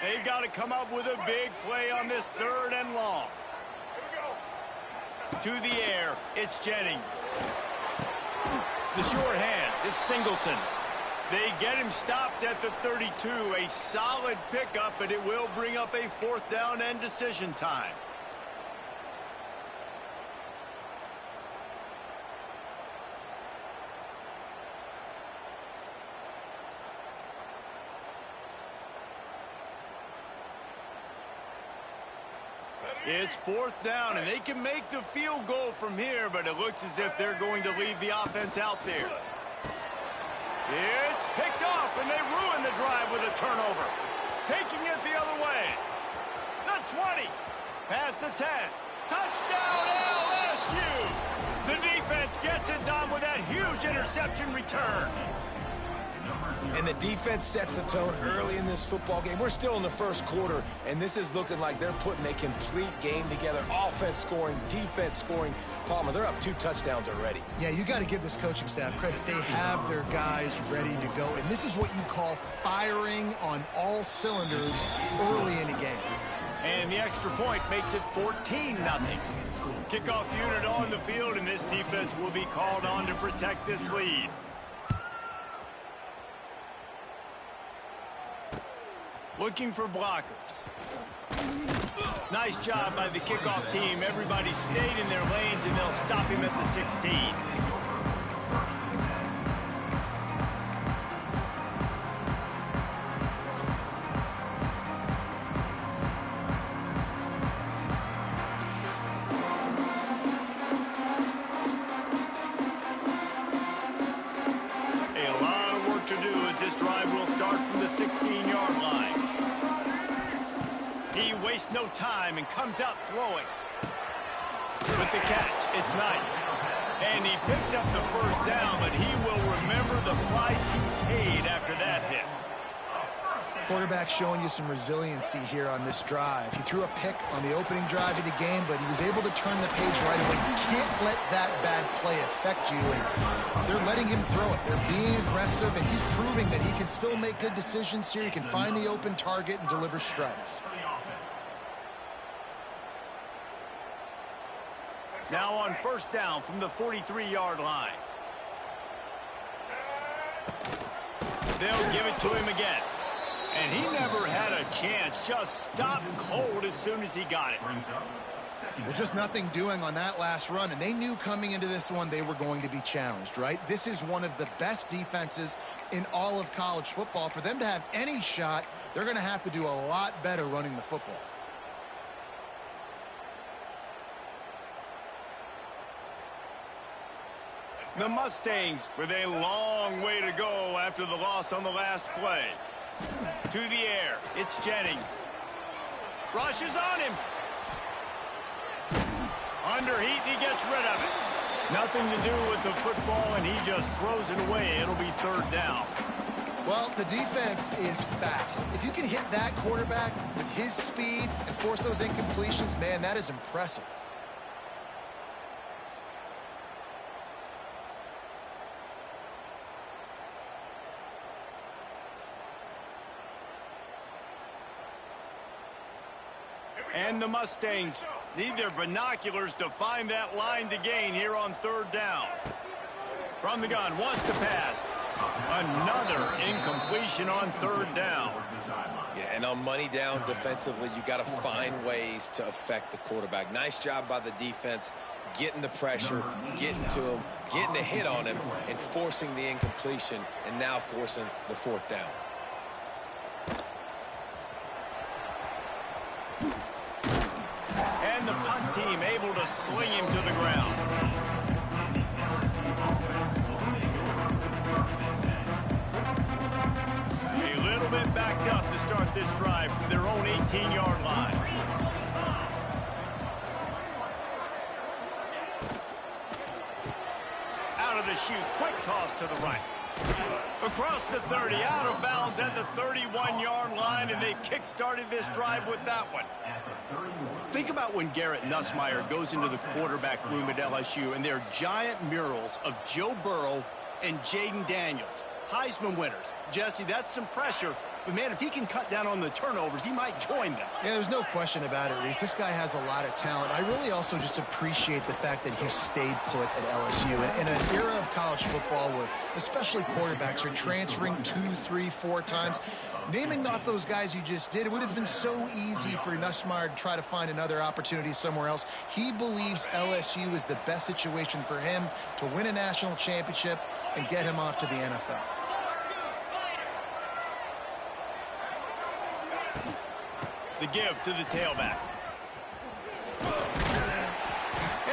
They've got to come up with a big play on this third and long. To the air, it's Jennings. The short hands, it's Singleton. They get him stopped at the 32. A solid pickup, but it will bring up a fourth down and decision time. It's fourth down, and they can make the field goal from here, but it looks as if they're going to leave the offense out there. It's picked off, and they ruin the drive with a turnover. Taking it the other way. The 20. Past the 10. Touchdown, LSU. The defense gets it done with that huge interception return. And the defense sets the tone early in this football game. We're still in the first quarter, and this is looking like they're putting a complete game together. Offense scoring, defense scoring. Palmer, they're up 2 touchdowns already. Yeah, you got to give this coaching staff credit. They have their guys ready to go, and this is what you call firing on all cylinders early in a game. And the extra point makes it 14-0. Kickoff unit on the field, and this defense will be called on to protect this lead. Looking for blockers. Nice job by the kickoff team. Everybody stayed in their lanes, and they'll stop him at the 16. 16-yard line. He wastes no time and comes out throwing. With the catch, it's Knight. And he picks up the first down, but he will remember the price he paid after that hit. Quarterback showing you some resiliency here on this drive. He threw a pick on the opening drive of the game, but he was able to turn the page right away. You can't let that bad play affect you, and they're letting him throw it. They're being aggressive, and he's proving that he can still make good decisions here. He can find the open target and deliver strikes. Now on first down from the 43-yard line. They'll give it to him again. And he never had a chance. Just stopped cold as soon as he got it. Well, just nothing doing on that last run, and they knew coming into this one they were going to be challenged, right? This is one of the best defenses in all of college football. For them to have any shot, they're going to have to do a lot better running the football. The Mustangs with a long way to go after the loss on the last play. To the air, it's Jennings. Rushes on him. Under heat, and he gets rid of it. Nothing to do with the football, and he just throws it away. It'll be third down. Well, the defense is fast. If you can hit that quarterback with his speed and force those incompletions, man, that is impressive. And the Mustangs need their binoculars to find that line to gain here on third down. From the gun, wants to pass. Another incompletion on third down. Yeah, and on money down defensively, you got to find ways to affect the quarterback. Nice job by the defense, getting the pressure, getting to him, getting a hit on him, and forcing the incompletion, and now forcing the fourth down. And the punt team able to sling him to the ground. A little bit backed up to start this drive from their own 18-yard line. Out of the chute, quick toss to the right. Across the 30, out of bounds at the 31-yard line, and they kick-started this drive with that one. Think about when Garrett Nussmeier goes into the quarterback room at LSU, and there are giant murals of Joe Burrow and Jaden Daniels, Heisman winners. Jesse, that's some pressure, but man, if he can cut down on the turnovers, he might join them. Yeah, there's no question about it, Reese. This guy has a lot of talent. I really also just appreciate the fact that he stayed put at LSU. In an era of college football where especially quarterbacks are transferring 2, 3, 4 times, naming off those guys you just did, it would have been so easy for Nussmeier to try to find another opportunity somewhere else. He believes LSU is the best situation for him to win a national championship and get him off to the NFL. The give to the tailback.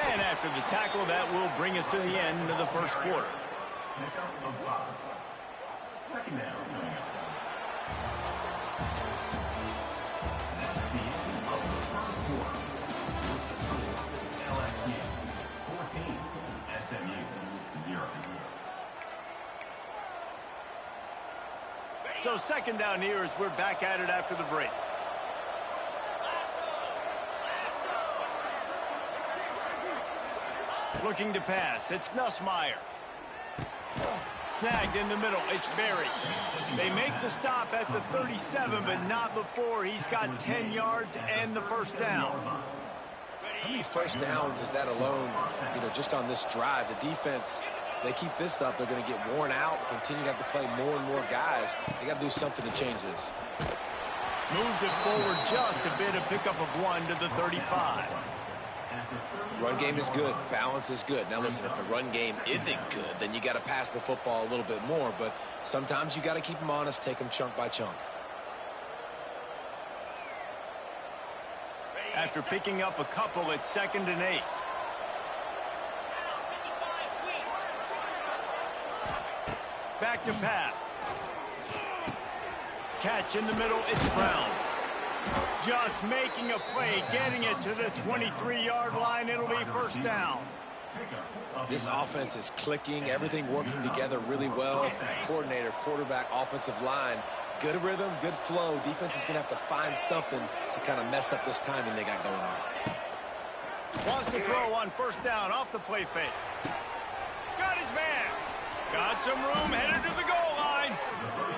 And after the tackle, that will bring us to the end of the first quarter. Second down. LSU 14, SMU 0. So second down here as we're back at it after the break. Looking to pass. It's Nussmeier. Snagged in the middle. It's Berry. They make the stop at the 37, but not before he's got 10 yards and the first down. How many first downs is that alone, just on this drive? The defense, they keep this up, they're going to get worn out, continue to have to play more and more guys. They got to do something to change this. Moves it forward just a bit, a pickup of 1 to the 35. Run game is good. Balance is good. Now, listen, if the run game isn't good, then you got to pass the football a little bit more. But sometimes you got to keep them honest, take them chunk by chunk. After picking up a couple, it's 2nd and 8. Back to pass. catch in the middle. It's Brown. Just making a play, getting it to the 23-yard line. It'll be first down. This offense is clicking, everything working together really well. Coordinator, quarterback, offensive line, good rhythm, good flow. Defense is going to have to find something to kind of mess up this timing they got going on. Wants to throw on first down off the play fake. Got his man. Got some room, headed to the goal line.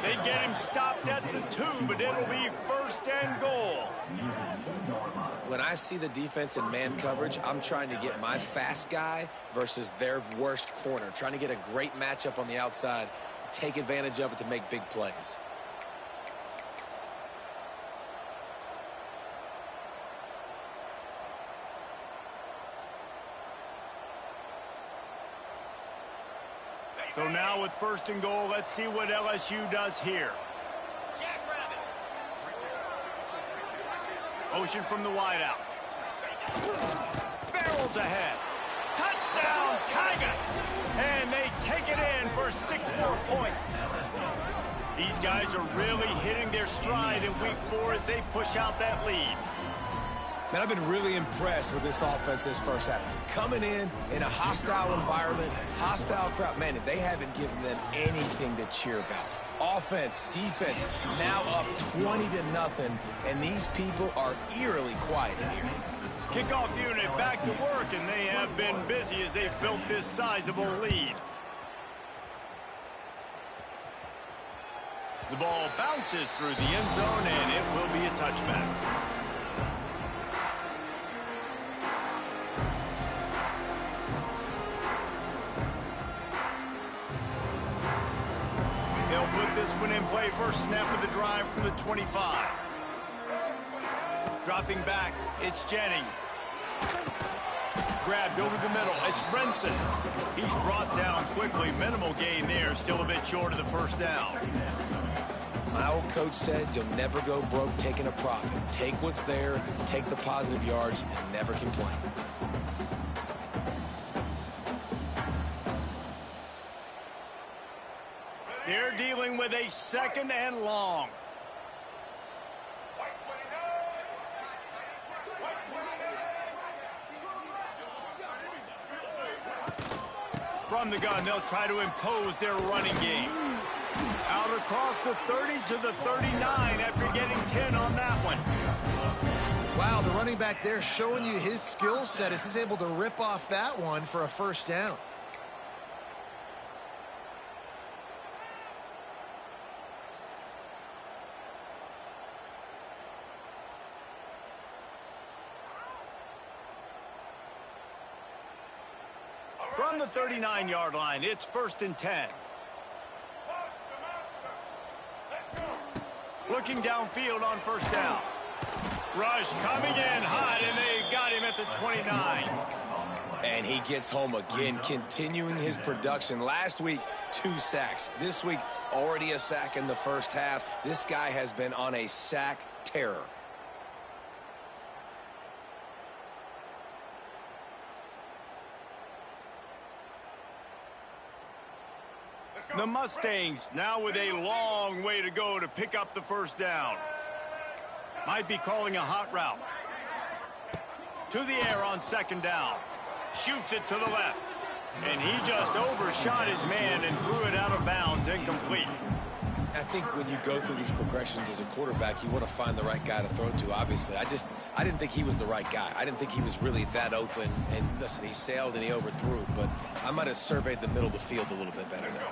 They get him stopped at the 2, but it'll be first and goal. When I see the defense in man coverage, I'm trying to get my fast guy versus their worst corner. Trying to get a great matchup on the outside, take advantage of it to make big plays. So now with first and goal, let's see what LSU does here. Motion from the wideout. Barrels ahead. Touchdown, Tigers! And they take it in for 6 more points. These guys are really hitting their stride in week 4 as they push out that lead. Man, I've been really impressed with this offense this first half. Coming in a hostile environment, hostile crowd. Man, they haven't given them anything to cheer about. Offense, defense, now up 20-0, and these people are eerily quiet in here. Kickoff unit back to work, and they have been busy as they've built this sizable lead. The ball bounces through the end zone, and it will be a touchback. They'll put this one in play. First snap of the drive from the 25. Dropping back, it's Jennings. Grabbed over the middle, it's Brinson. He's brought down quickly. Minimal gain there, still a bit short of the first down. My old coach said you'll never go broke taking a profit. Take what's there, take the positive yards, and never complain. They're dealing with a second and long. From the gun, they'll try to impose their running game. Out across the 30 to the 39 after getting 10 on that one. Wow, the running back there showing you his skill set as he's able to rip off that one for a first down. From the 39-yard line, it's first and 10. Looking downfield on first down. Rush coming in hot, and they got him at the 29. And he gets home again, continuing his production. Last week, 2 sacks. This week, already a sack in the first half. This guy has been on a sack terror. The Mustangs now with a long way to go to pick up the first down. Might be calling a hot route. To the air on second down. Shoots it to the left. And he just overshot his man and threw it out of bounds, incomplete. I think when you go through these progressions as a quarterback, you want to find the right guy to throw to, obviously. I didn't think he was the right guy. I didn't think he was really that open. And listen, he sailed and he overthrew, but I might have surveyed the middle of the field a little bit better there.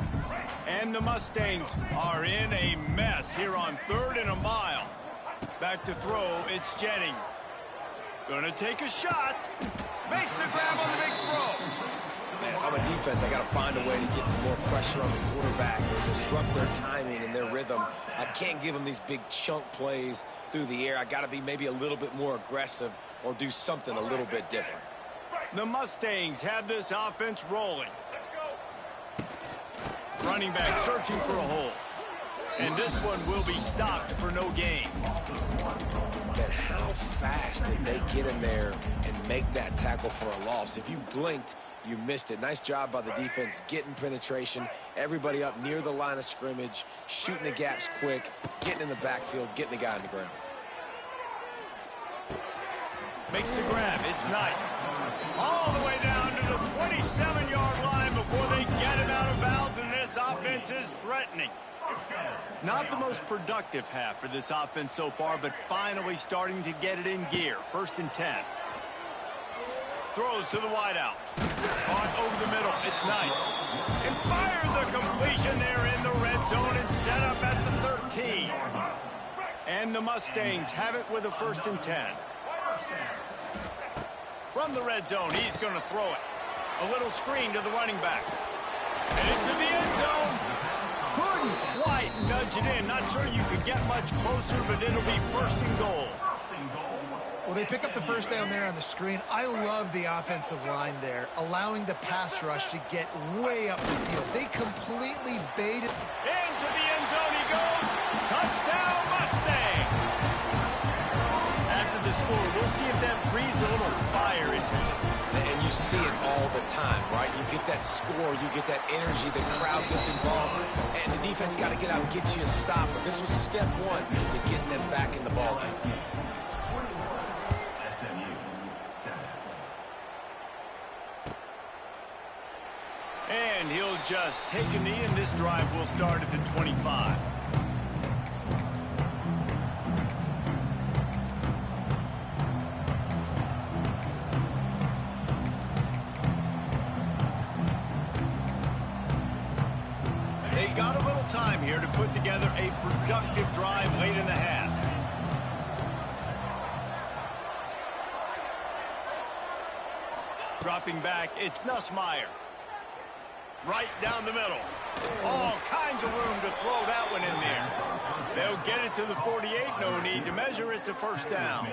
And the Mustangs are in a mess here on 3rd and a mile. Back to throw, it's Jennings. Gonna take a shot. Makes the grab on the big throw. Man, if I'm a defense, I got to find a way to get some more pressure on the quarterback or disrupt their timing and their rhythm. I can't give them these big chunk plays through the air. I got to be maybe a little bit more aggressive or do something a little bit different. The Mustangs have this offense rolling. Running back searching for a hole. And this one will be stopped for no gain. And how fast did they get in there and make that tackle for a loss? If you blinked, you missed it. Nice job by the defense getting penetration. Everybody up near the line of scrimmage, shooting the gaps quick, getting in the backfield, getting the guy on the ground. Makes the grab. It's Knight. All the way down to the 27-yard line before they get him out of bounds, and this offense is threatening. Not the most productive half for this offense so far, but finally starting to get it in gear. 1st and 10. Throws to the wideout. Caught over the middle. It's Knight. And fired the completion there in the red zone and set up at the 13. And the Mustangs have it with a 1st and 10. From the red zone, he's going to throw it. A little screen to the running back. And into the end zone. Couldn't quite nudge it in. Not sure you could get much closer, but it'll be 1st and goal. Well, they pick up the first down there on the screen. I love the offensive line there, allowing the pass rush to get way up the field. They completely baited. Into the end zone he goes. Touchdown, Mustangs. After the score, we'll see if that breathes a little fire into it. And you see it all the time, right? You get that score, you get that energy, the crowd gets involved, and the defense got to get out and get you a stop. But this was step one to getting them back in the ball game. SMU 7. And he'll just take a knee, and this drive will start at the 25. They've got a little time here to put together a productive drive late in the half. Dropping back, it's Nussmeier. Right down the middle. All kinds of room to throw that one in there. They'll get it to the 48. No need to measure. It's a 1st down.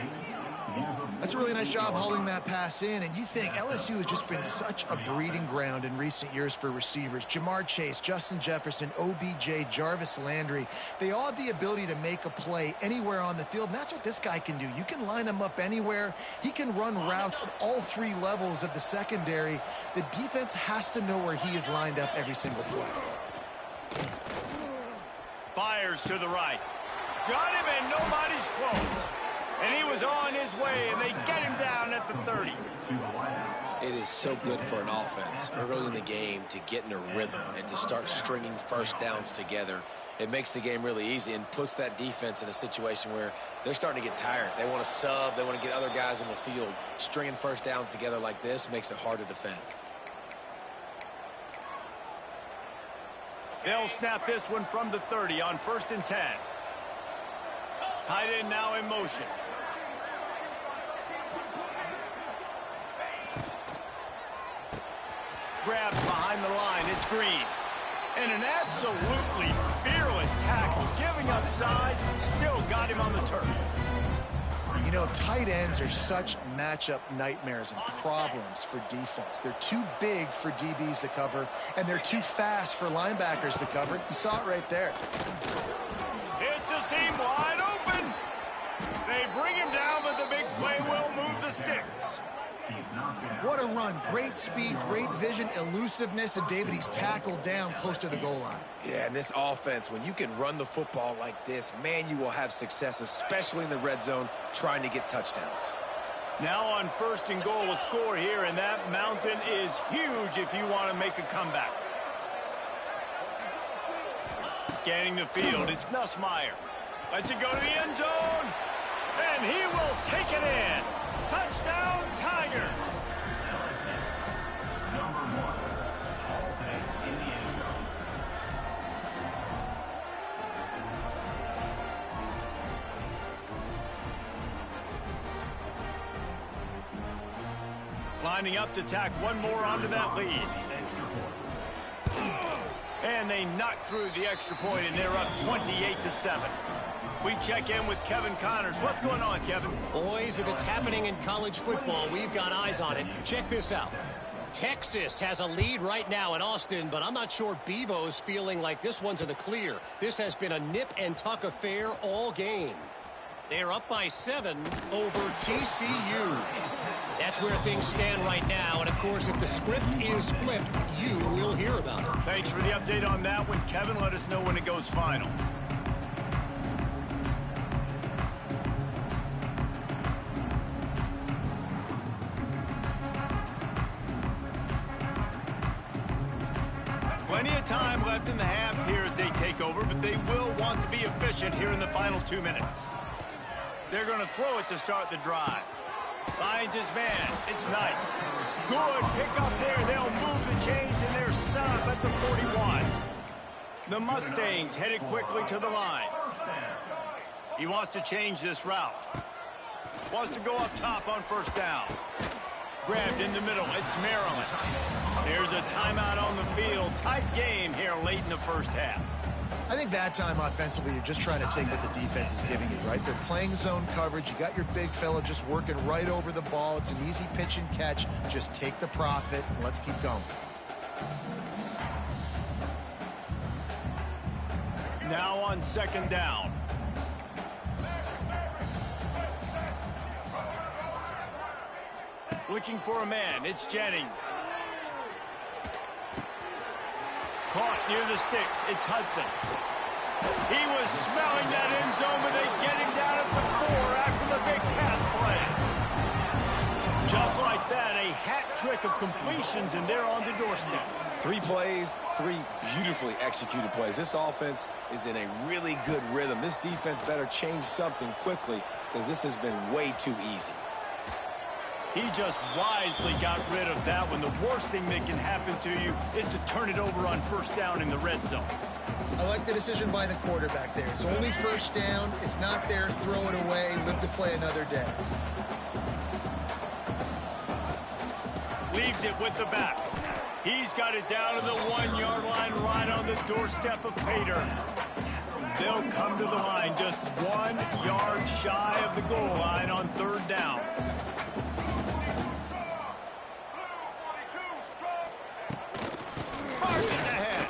That's a really nice job holding that pass in, and you think LSU has just been such a breeding ground in recent years for receivers. Jamar Chase, Justin Jefferson, OBJ, Jarvis Landry, they all have the ability to make a play anywhere on the field, and that's what this guy can do. You can line him up anywhere. He can run routes at all 3 levels of the secondary. The defense has to know where he is lined up every single play. Fires to the right. Got him, and nobody's close. And he was on his way, and they get him down at the 30. It is so good for an offense early in the game to get in a rhythm and to start stringing 1st downs together. It makes the game really easy and puts that defense in a situation where they're starting to get tired. They want to sub. They want to get other guys on the field. Stringing 1st downs together like this makes it hard to defend. They'll snap this one from the 30 on 1st and 10. Tight end now in motion. Grabbed behind the line. It's Green. And an absolutely fearless tackle. Giving up size. Still got him on the turf. You know, tight ends are such matchup nightmares and problems for defense. They're too big for DBs to cover, and they're too fast for linebackers to cover. You saw it right there. It's a seam wide open. They bring him down, but the big play will move the sticks. What a run. Great speed, great vision, elusiveness, and David, he's tackled down close to the goal line. Yeah, and this offense, when you can run the football like this, man, you will have success, especially in the red zone, trying to get touchdowns. Now on 1st and goal, a score here, and that mountain is huge if you want to make a comeback. Scanning the field, it's Nussmeier. Lets it go to the end zone, and he will take it in. Touchdown, Tigers. Number 1, all day in the end zone. Lining up to tack one more onto that lead. And they knock through the extra point, and they're up 28-7. We check in with Kevin Connors. What's going on, Kevin? Boys, if it's happening in college football, we've got eyes on it. Check this out. Texas has a lead right now in Austin, but I'm not sure Bevo's feeling like this one's in the clear. This has been a nip-and-tuck affair all game. They're up by 7 over TCU. That's where things stand right now. And, of course, if the script is flipped, you will hear about it. Thanks for the update on that one, Kevin. Let us know when it goes final. Plenty of time left in the half here as they take over, but they will want to be efficient here in the final 2 minutes. They're going to throw it to start the drive. Finds his man. It's Knight. Good pick up there. They'll move the chains, and they're set up at the 41. The Mustangs headed quickly to the line. He wants to change this route. Wants to go up top on first down. Grabbed in the middle. It's Maryland. There's a timeout on the field. Tight game here late in the first half. I think that time offensively, you're just trying to take what the defense is giving you, right? They're playing zone coverage. You got your big fella just working right over the ball. It's an easy pitch and catch. Just take the profit, and let's keep going. Now on second down. Looking for a man. It's Jennings. Caught near the sticks. It's Hudson. He was smelling that end zone, but they get him down at the 4 after the big pass play. Just like that, a hat trick of completions, and they're on the doorstep. 3 plays, 3 beautifully executed plays. This offense is in a really good rhythm. This defense better change something quickly because this has been way too easy. He just wisely got rid of that one. The worst thing that can happen to you is to turn it over on first down in the red zone. I like the decision by the quarterback there. It's only first down. It's not there. Throw it away. Live to play another day. Leaves it with the back. He's got it down to the 1-yard line right on the doorstep of Pater. They'll come to the line just 1 yard shy of the goal line on third down. Marches ahead.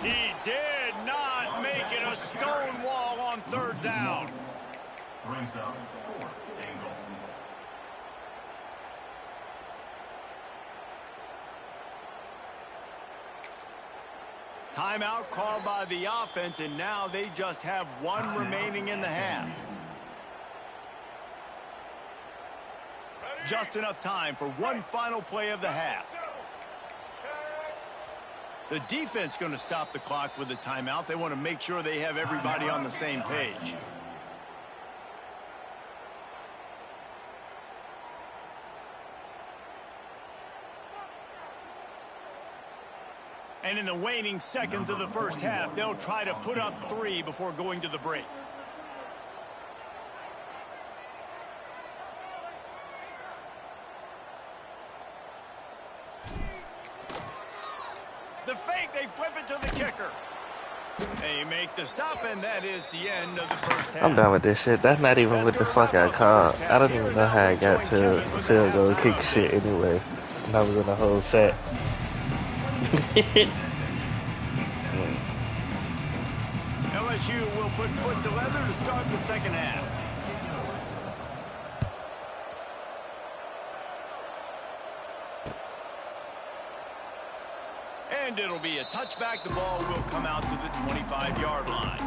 He did not make it a stone wall on third down. Brings up 4th and goal. Timeout called by the offense, and now they just have 1 remaining in the half. Just enough time for 1 final play of the half. The defense going to stop the clock with a timeout. They want to make sure they have everybody on the same page. And in the waning seconds of the first half, they'll try to put up 3 before going to the break. The fake, they flip it to the kicker. They make the stop, and that is the end of the first half. I'm done with this shit. That's not even what the fuck I called. I don't even know how I got to field goal kick shit anyway. And I was in the whole set. LSU will put foot to leather to start the second half. And it'll be a touchback. The ball will come out to the 25-yard line.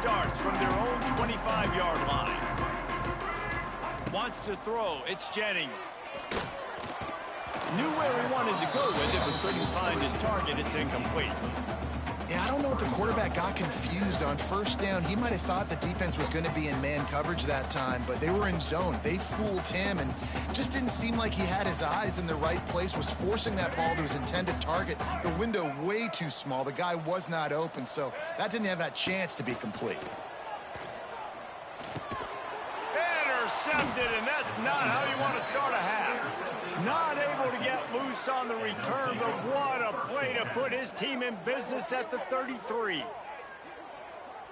Starts from their own 25-yard line. Wants to throw. It's Jennings. Knew where he wanted to go with it, but couldn't find his target. It's incomplete. Yeah, I don't know if the quarterback got confused on first down. He might have thought the defense was going to be in man coverage that time, but they were in zone. They fooled him and just didn't seem like he had his eyes in the right place, was forcing that ball to his intended target. The window way too small. The guy was not open, so that didn't have that chance to be complete. intercepted, and that's not how you want to start a half. Not able to get loose on the return, but what a play to put his team in business at the 33.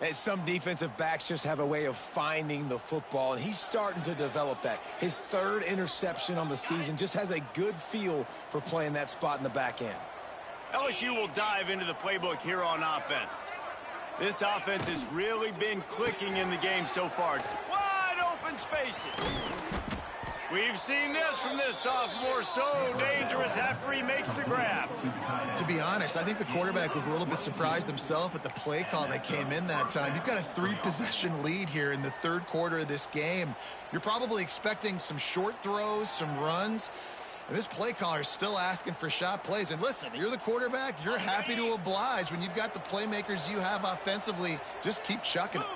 And some defensive backs just have a way of finding the football, and he's starting to develop that. His third interception on the season, just has a good feel for playing that spot in the back end. LSU will dive into the playbook here on offense. This offense has really been clicking in the game so far. Wide open spaces. We've seen this from this sophomore, so dangerous after he makes the grab. To be honest, I think the quarterback was a little bit surprised himself at the play call that came in that time. You've got a 3-possession lead here in the third quarter of this game. You're probably expecting some short throws, some runs. And this play caller is still asking for shot plays. And listen, you're the quarterback. You're happy to oblige. When you've got the playmakers you have offensively, just keep chucking it.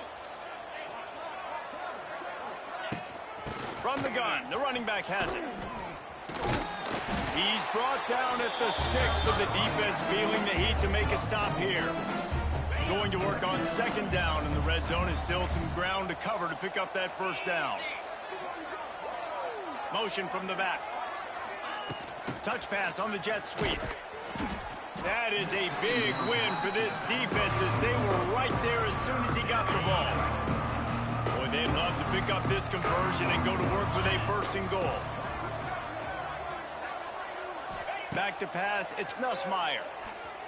From the gun, the running back has it. He's brought down at the 6, but the defense feeling the heat to make a stop here. Going to work on second down, and the red zone is still some ground to cover to pick up that first down. Motion from the back. Touch pass on the jet sweep. That is a big win for this defense as they were right there as soon as he got the ball. Boy, they'd love to pick up this conversion and go to work with a first and goal. Back to pass, it's Nussmeier.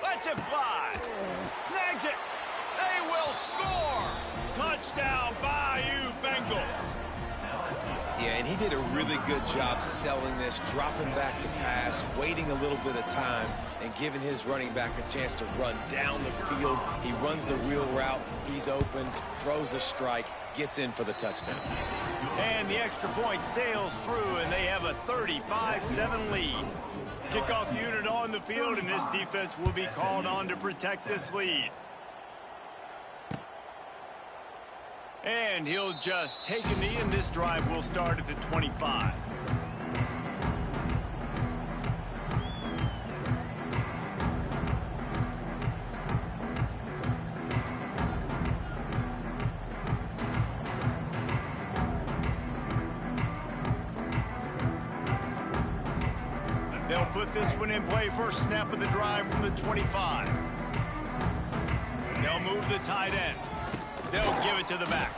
Lets it fly. Snags it. They will score. Touchdown, Bayou Bengals. Yeah, and he did a really good job selling this, dropping back to pass, waiting a little bit of time, and giving his running back a chance to run down the field. He runs the wheel route. He's open, throws a strike, gets in for the touchdown. And the extra point sails through, and they have a 35-7 lead. Kickoff unit on the field, and this defense will be called on to protect this lead. And he'll just take a knee, and this drive will start at the 25. They'll put this one in play. First snap of the drive from the 25. They'll move the tight end. They'll give it to the back.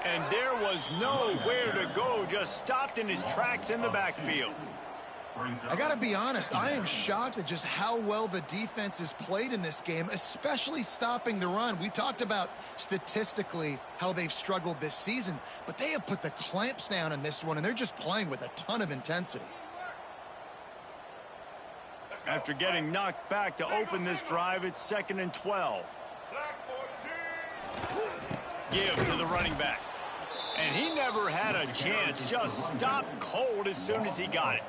And there was nowhere to go, just stopped in his tracks in the backfield. I got to be honest, I am shocked at just how well the defense has played in this game, especially stopping the run. We talked about statistically how they've struggled this season, but they have put the clamps down in this one, and they're just playing with a ton of intensity. After getting knocked back to open this drive, it's 2nd and 12. Give to the running back. And he never had a chance. Just stopped cold as soon as he got it.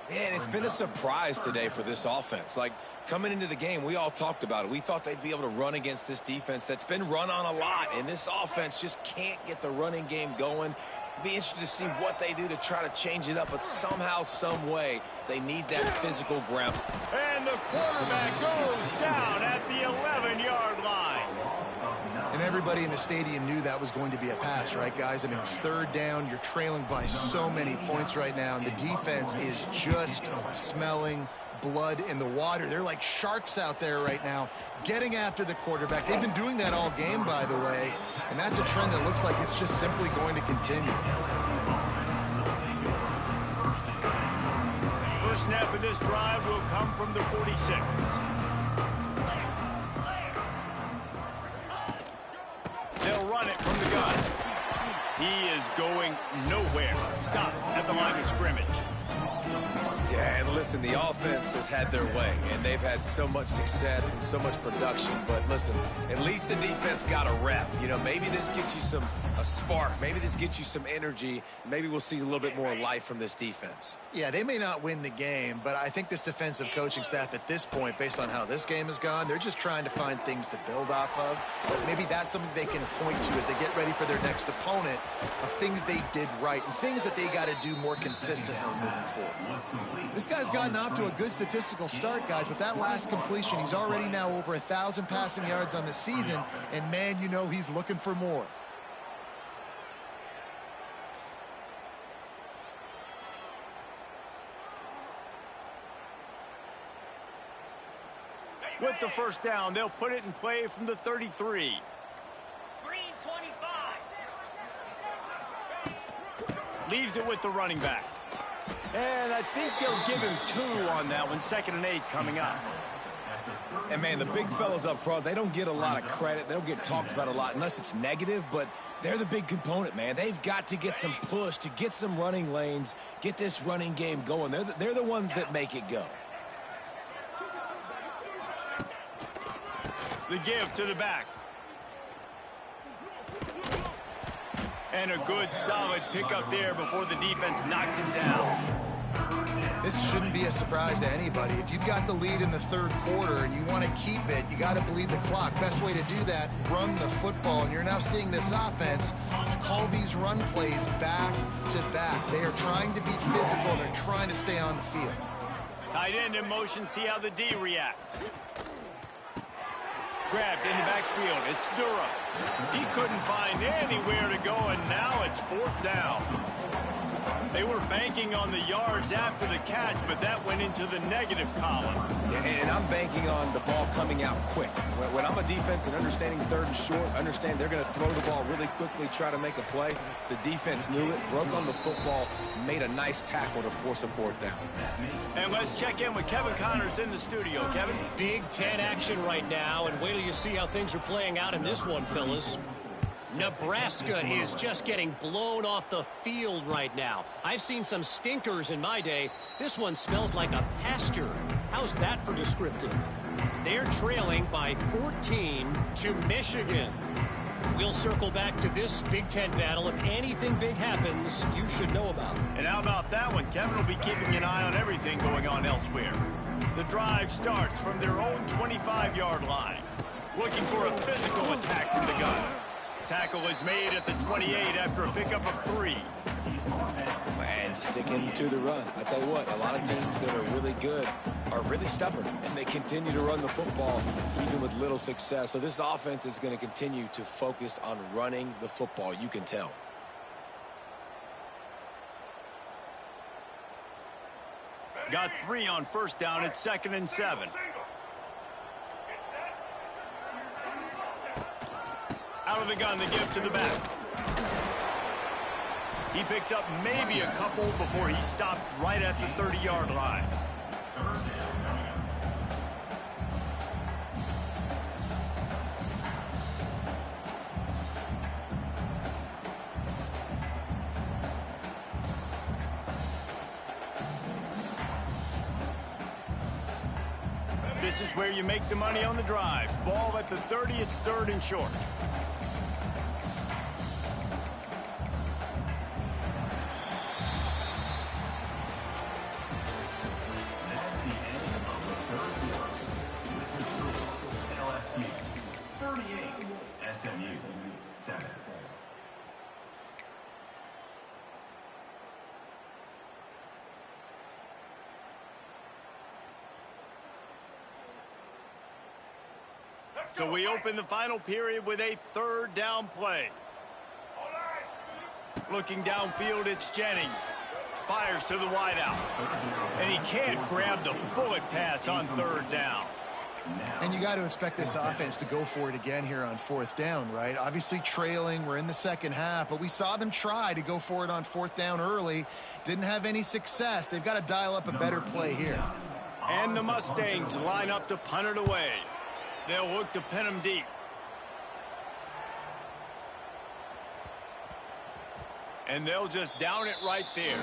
Man, it's been a surprise today for this offense. Like, coming into the game, we all talked about it. We thought they'd be able to run against this defense that's been run on a lot. And this offense just can't get the running game going. Be interested to see what they do to try to change it up, but somehow, some way, they need that physical ground. And the quarterback goes down at the 11-yard line. And everybody in the stadium knew that was going to be a pass, right, guys? I mean, it's third down. You're trailing by so many points right now, and the defense is just smelling blood in the water. They're like sharks out there right now, getting after the quarterback. They've been doing that all game, by the way, and that's a trend that looks like it's just simply going to continue. First snap of this drive will come from the 46. They'll run it from the gun. He is going nowhere. Stop at the line of scrimmage. Yeah, and listen, the offense has had their way, and they've had so much success and so much production. But listen, at least the defense got a rep. You know, maybe this gets you a spark. Maybe this gets you some energy. Maybe we'll see a little bit more life from this defense. Yeah, they may not win the game, but I think this defensive coaching staff at this point, based on how this game has gone, they're just trying to find things to build off of. But maybe that's something they can point to as they get ready for their next opponent, of things they did right and things that they got to do more consistently moving forward. This guy's gotten off to a good statistical start, guys. With that last completion, he's already now over 1,000 passing yards on the season, and man, you know he's looking for more. With the first down, they'll put it in play from the 33. Green 25. Leaves it with the running back. And I think they'll give him 2 on that one. 2nd and 8 coming up. And, man, the big fellas up front, they don't get a lot of credit. They don't get talked about a lot unless it's negative, but they're the big component, man. They've got to get some push to get some running lanes, get this running game going. They're the ones that make it go. The give to the back. And a good, solid pickup there before the defense knocks him down. This shouldn't be a surprise to anybody. If you've got the lead in the 3rd quarter and you want to keep it, you got to bleed the clock. Best way to do that, run the football. And you're now seeing this offense call these run plays back to back. They are trying to be physical. They're trying to stay on the field. Tight end in motion, see how the D reacts. Grabbed in the backfield. It's Durham. He couldn't find anywhere to go, and now it's 4th down. They were banking on the yards after the catch, but that went into the negative column. Yeah, and I'm banking on the ball coming out quick. When I'm a defense and understanding 3rd and short, understand they're going to throw the ball really quickly, try to make a play. The defense knew it, broke on the football, made a nice tackle to force a 4th down. And let's check in with Kevin Connors in the studio. Kevin? Big Ten action right now, and wait till you see how things are playing out in this one, fellas. Nebraska is just getting blown off the field right now. I've seen some stinkers in my day. This one smells like a pasture. How's that for descriptive? They're trailing by 14 to Michigan. We'll circle back to this Big Ten battle. If anything big happens, you should know about it. And how about that one? Kevin will be keeping an eye on everything going on elsewhere. The drive starts from their own 25-yard line. Looking for a physical attack from the gun. Tackle is made at the 28 after a pickup of 3. And sticking to the run. I tell you what, a lot of teams that are really good are really stubborn, and they continue to run the football even with little success. So this offense is going to continue to focus on running the football. You can tell. Got 3 on 1st down. It's 2nd and 7. Out of the gun, the give to the back. He picks up maybe a couple before he stopped right at the 30-yard line. This is where you make the money on the drive. Ball at the 30, it's 3rd and short. LSU 38, SMU 7. So we open the final period with a 3rd down play. Looking downfield, it's Jennings. Fires to the wideout. And he can't grab the bullet pass on 3rd down. And you got to expect this offense to go for it again here on 4th down, right? Obviously trailing, we're in the 2nd half, but we saw them try to go for it on 4th down early. Didn't have any success. They've got to dial up a better play here. And the Mustangs line up to punt it away. They'll look to pin him deep. And they'll just down it right there.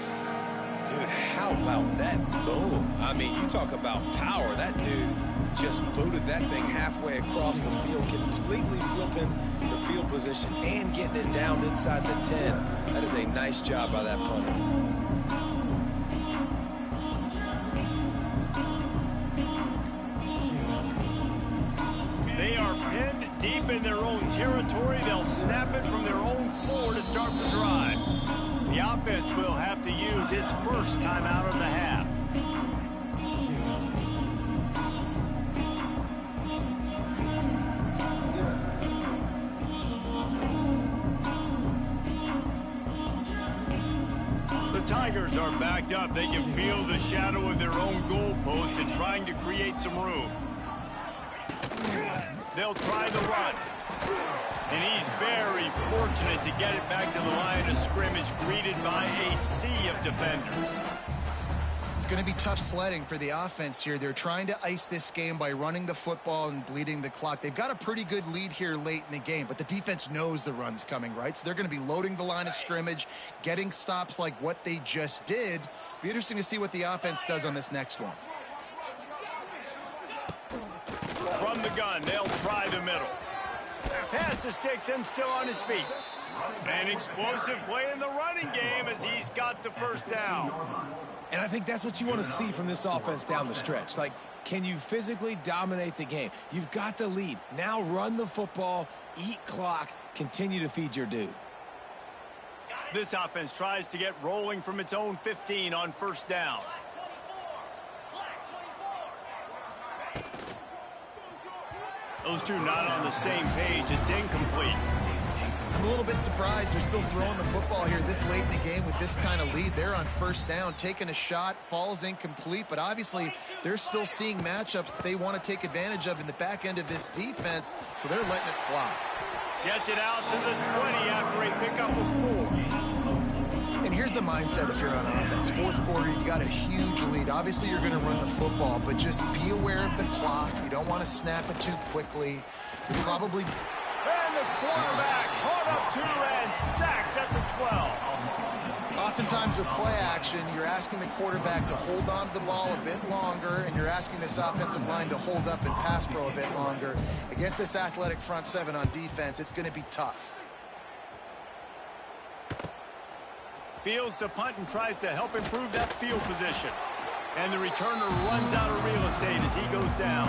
Dude, how about that boom? I mean, you talk about power. That dude just booted that thing halfway across the field, completely flipping the field position and getting it down inside the 10. That is a nice job by that punter. They are pinned deep in their own territory. They'll snap it from their own 4 to start the drive. The offense will have to use its first timeout of the half. The Tigers are backed up. They can feel the shadow of their own goalpost and trying to create some room. They'll try the run. And he's very fortunate to get it back to the line of scrimmage, greeted by a sea of defenders. It's going to be tough sledding for the offense here. They're trying to ice this game by running the football and bleeding the clock. They've got a pretty good lead here late in the game, but the defense knows the run's coming, right? So they're going to be loading the line of scrimmage, getting stops like what they just did. Be interesting to see what the offense does on this next one. From the gun, they'll try the middle. Pass to Sticks and still on his feet. An explosive play in the running game as he's got the first down. And I think that's what you want to see from this offense down the stretch. Like, can you physically dominate the game? You've got the lead. Now run the football, eat clock, continue to feed your dude. This offense tries to get rolling from its own 15 on first down. Those two not on the same page. It's incomplete. I'm a little bit surprised they're still throwing the football here this late in the game with this kind of lead. They're on first down, taking a shot, falls incomplete, but obviously they're still seeing matchups that they want to take advantage of in the back end of this defense, so they're letting it fly. Gets it out to the 20 after a pickup of 4. And here's the mindset if you're on offense. Fourth quarter, you've got a huge lead. Obviously, you're going to run the football, but just be aware of the clock. You don't want to snap it too quickly. You probably... And the quarterback caught up to and sacked at the 12. Oftentimes with play action, you're asking the quarterback to hold on to the ball a bit longer, and you're asking this offensive line to hold up and pass pro a bit longer. Against this athletic front seven on defense, it's going to be tough. Fields to punt and tries to help improve that field position. And the returner runs out of real estate as he goes down.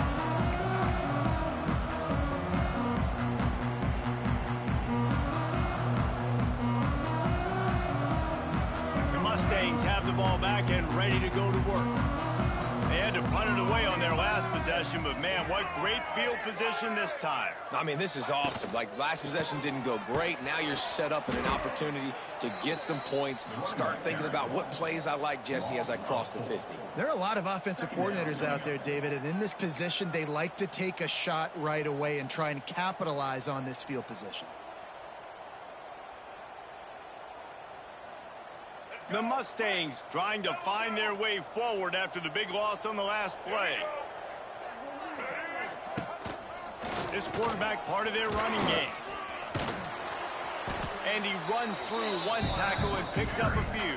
Mustangs have the ball back and ready to go to work. They had to punt it away on their last possession, but man, what great field position this time. I mean, this is awesome. Like, last possession didn't go great. Now you're set up in an opportunity to get some points. Start thinking about what plays I like, Jesse, as I cross the 50. There are a lot of offensive coordinators out there, David, and in this position, they like to take a shot right away and try and capitalize on this field position. The Mustangs trying to find their way forward after the big loss on the last play. This quarterback part of their running game. And he runs through one tackle and picks up a few.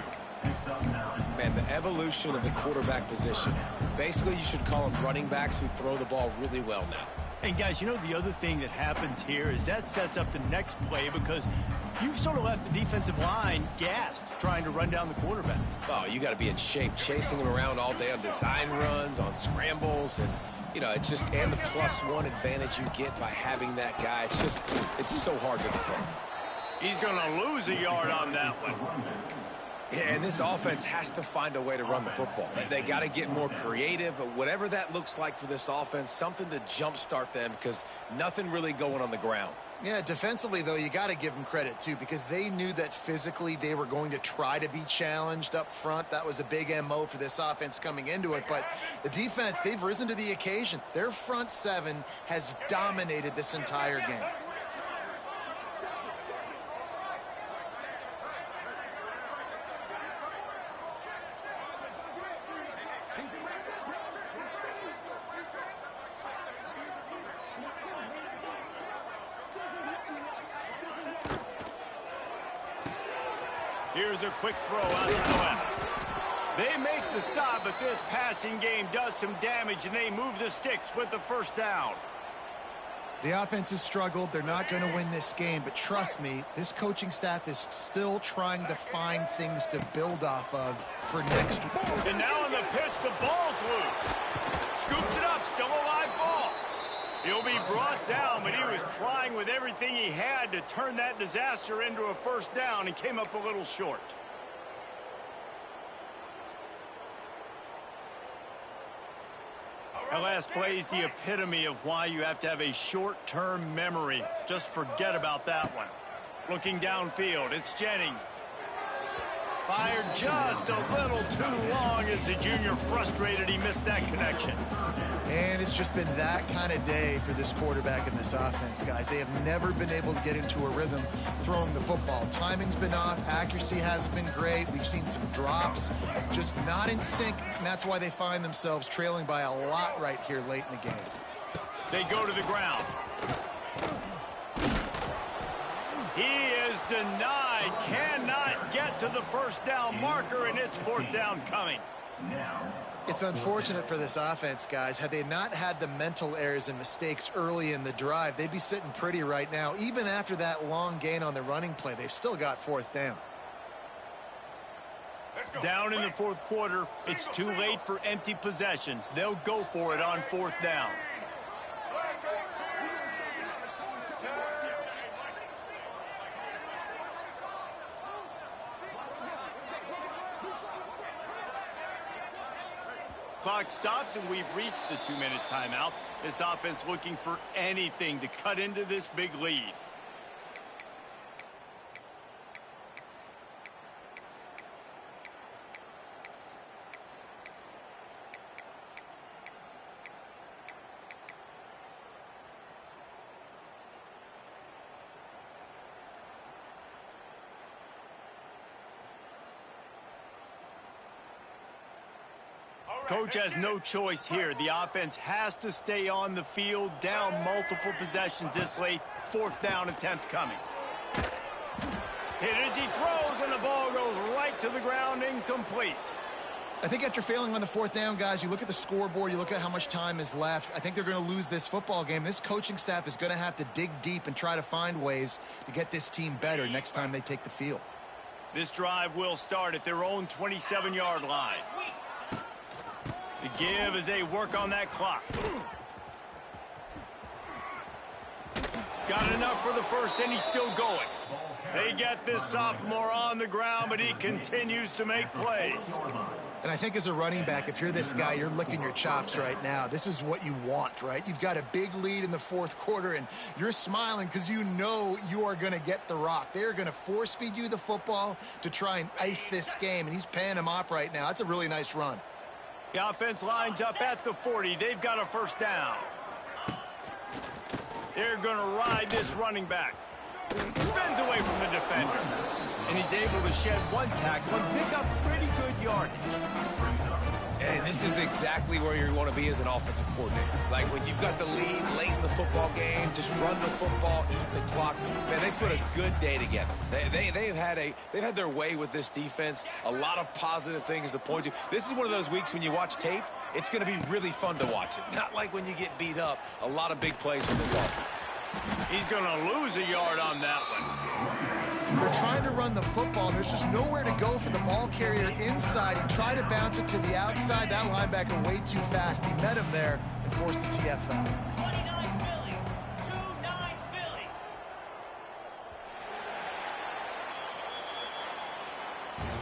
Man, the evolution of the quarterback position. Basically, you should call them running backs who throw the ball really well now. And guys, you know the other thing that happens here is that sets up the next play because you've sort of left the defensive line gassed trying to run down the quarterback. Oh, you got to be in shape, chasing him around all day on design runs, on scrambles, and, you know, it's just, and the +1 advantage you get by having that guy. It's just, it's so hard to defend. He's going to lose a yard on that one. Yeah, and this offense has to find a way to run the football. They got to get more creative, whatever that looks like for this offense, something to jumpstart them because nothing really going on the ground. Yeah, defensively, though, you got to give them credit, too, because they knew that physically they were going to try to be challenged up front. That was a big MO for this offense coming into it. But the defense, they've risen to the occasion. Their front seven has dominated this entire game. Here's a quick throw out to the left. They make the stop, but this passing game does some damage, and they move the sticks with the first down. The offense has struggled. They're not going to win this game, but trust me, this coaching staff is still trying to find things to build off of for next week. And now on the pitch, the ball's loose. Scoops it up, still a live ball. He'll be brought down, but he was trying with everything he had to turn that disaster into a first down and came up a little short. That last play is the epitome of why you have to have a short-term memory. Just forget about that one. Looking downfield, it's Jennings. Fired just a little too long as the junior frustrated he missed that connection. And it's just been that kind of day for this quarterback and this offense, guys. They have never been able to get into a rhythm throwing the football. Timing's been off. Accuracy hasn't been great. We've seen some drops, just not in sync, and that's why they find themselves trailing by a lot right here late in the game. They go to the ground. He is denied, cannot get to the first down marker, and it's fourth down coming. It's unfortunate for this offense, guys. Had they not had the mental errors and mistakes early in the drive, they'd be sitting pretty right now. Even after that long gain on the running play, they've still got fourth down. Down in the fourth quarter, it's too late for empty possessions. They'll go for it on fourth down. Clock stops, and we've reached the 2-minute timeout. This offense looking for anything to cut into this big lead. Coach has no choice here. The offense has to stay on the field, down multiple possessions this late. Fourth down attempt coming. Hit as he throws, and the ball goes right to the ground, incomplete. I think after failing on the fourth down, guys, you look at the scoreboard, you look at how much time is left. I think they're going to lose this football game. This coaching staff is going to have to dig deep and try to find ways to get this team better next time they take the field. This drive will start at their own 27-yard line. The give as they work on that clock. Got enough for the first, and he's still going. They get this sophomore on the ground, but he continues to make plays. And I think as a running back, if you're this guy, you're licking your chops right now. This is what you want, right? You've got a big lead in the fourth quarter, and you're smiling because you know you are going to get the rock. They're going to force feed you the football to try and ice this game, and he's paying him off right now. That's a really nice run. The offense lines up at the 40. They've got a first down. They're going to ride this running back. Spins away from the defender. And he's able to shed one tackle and pick up pretty good yardage. And this is exactly where you want to be as an offensive coordinator. Like when you've got the lead late in the football game, just run the football, eat the clock. Man, they put a good day together. They've had their way with this defense. A lot of positive things to point to. This is one of those weeks when you watch tape, it's going to be really fun to watch it. Not like when you get beat up. A lot of big plays from this offense. He's going to lose a yard on that one. They're trying to run the football. There's just nowhere to go for the ball carrier inside. He tried to bounce it to the outside. That linebacker way too fast. He met him there and forced the TFL.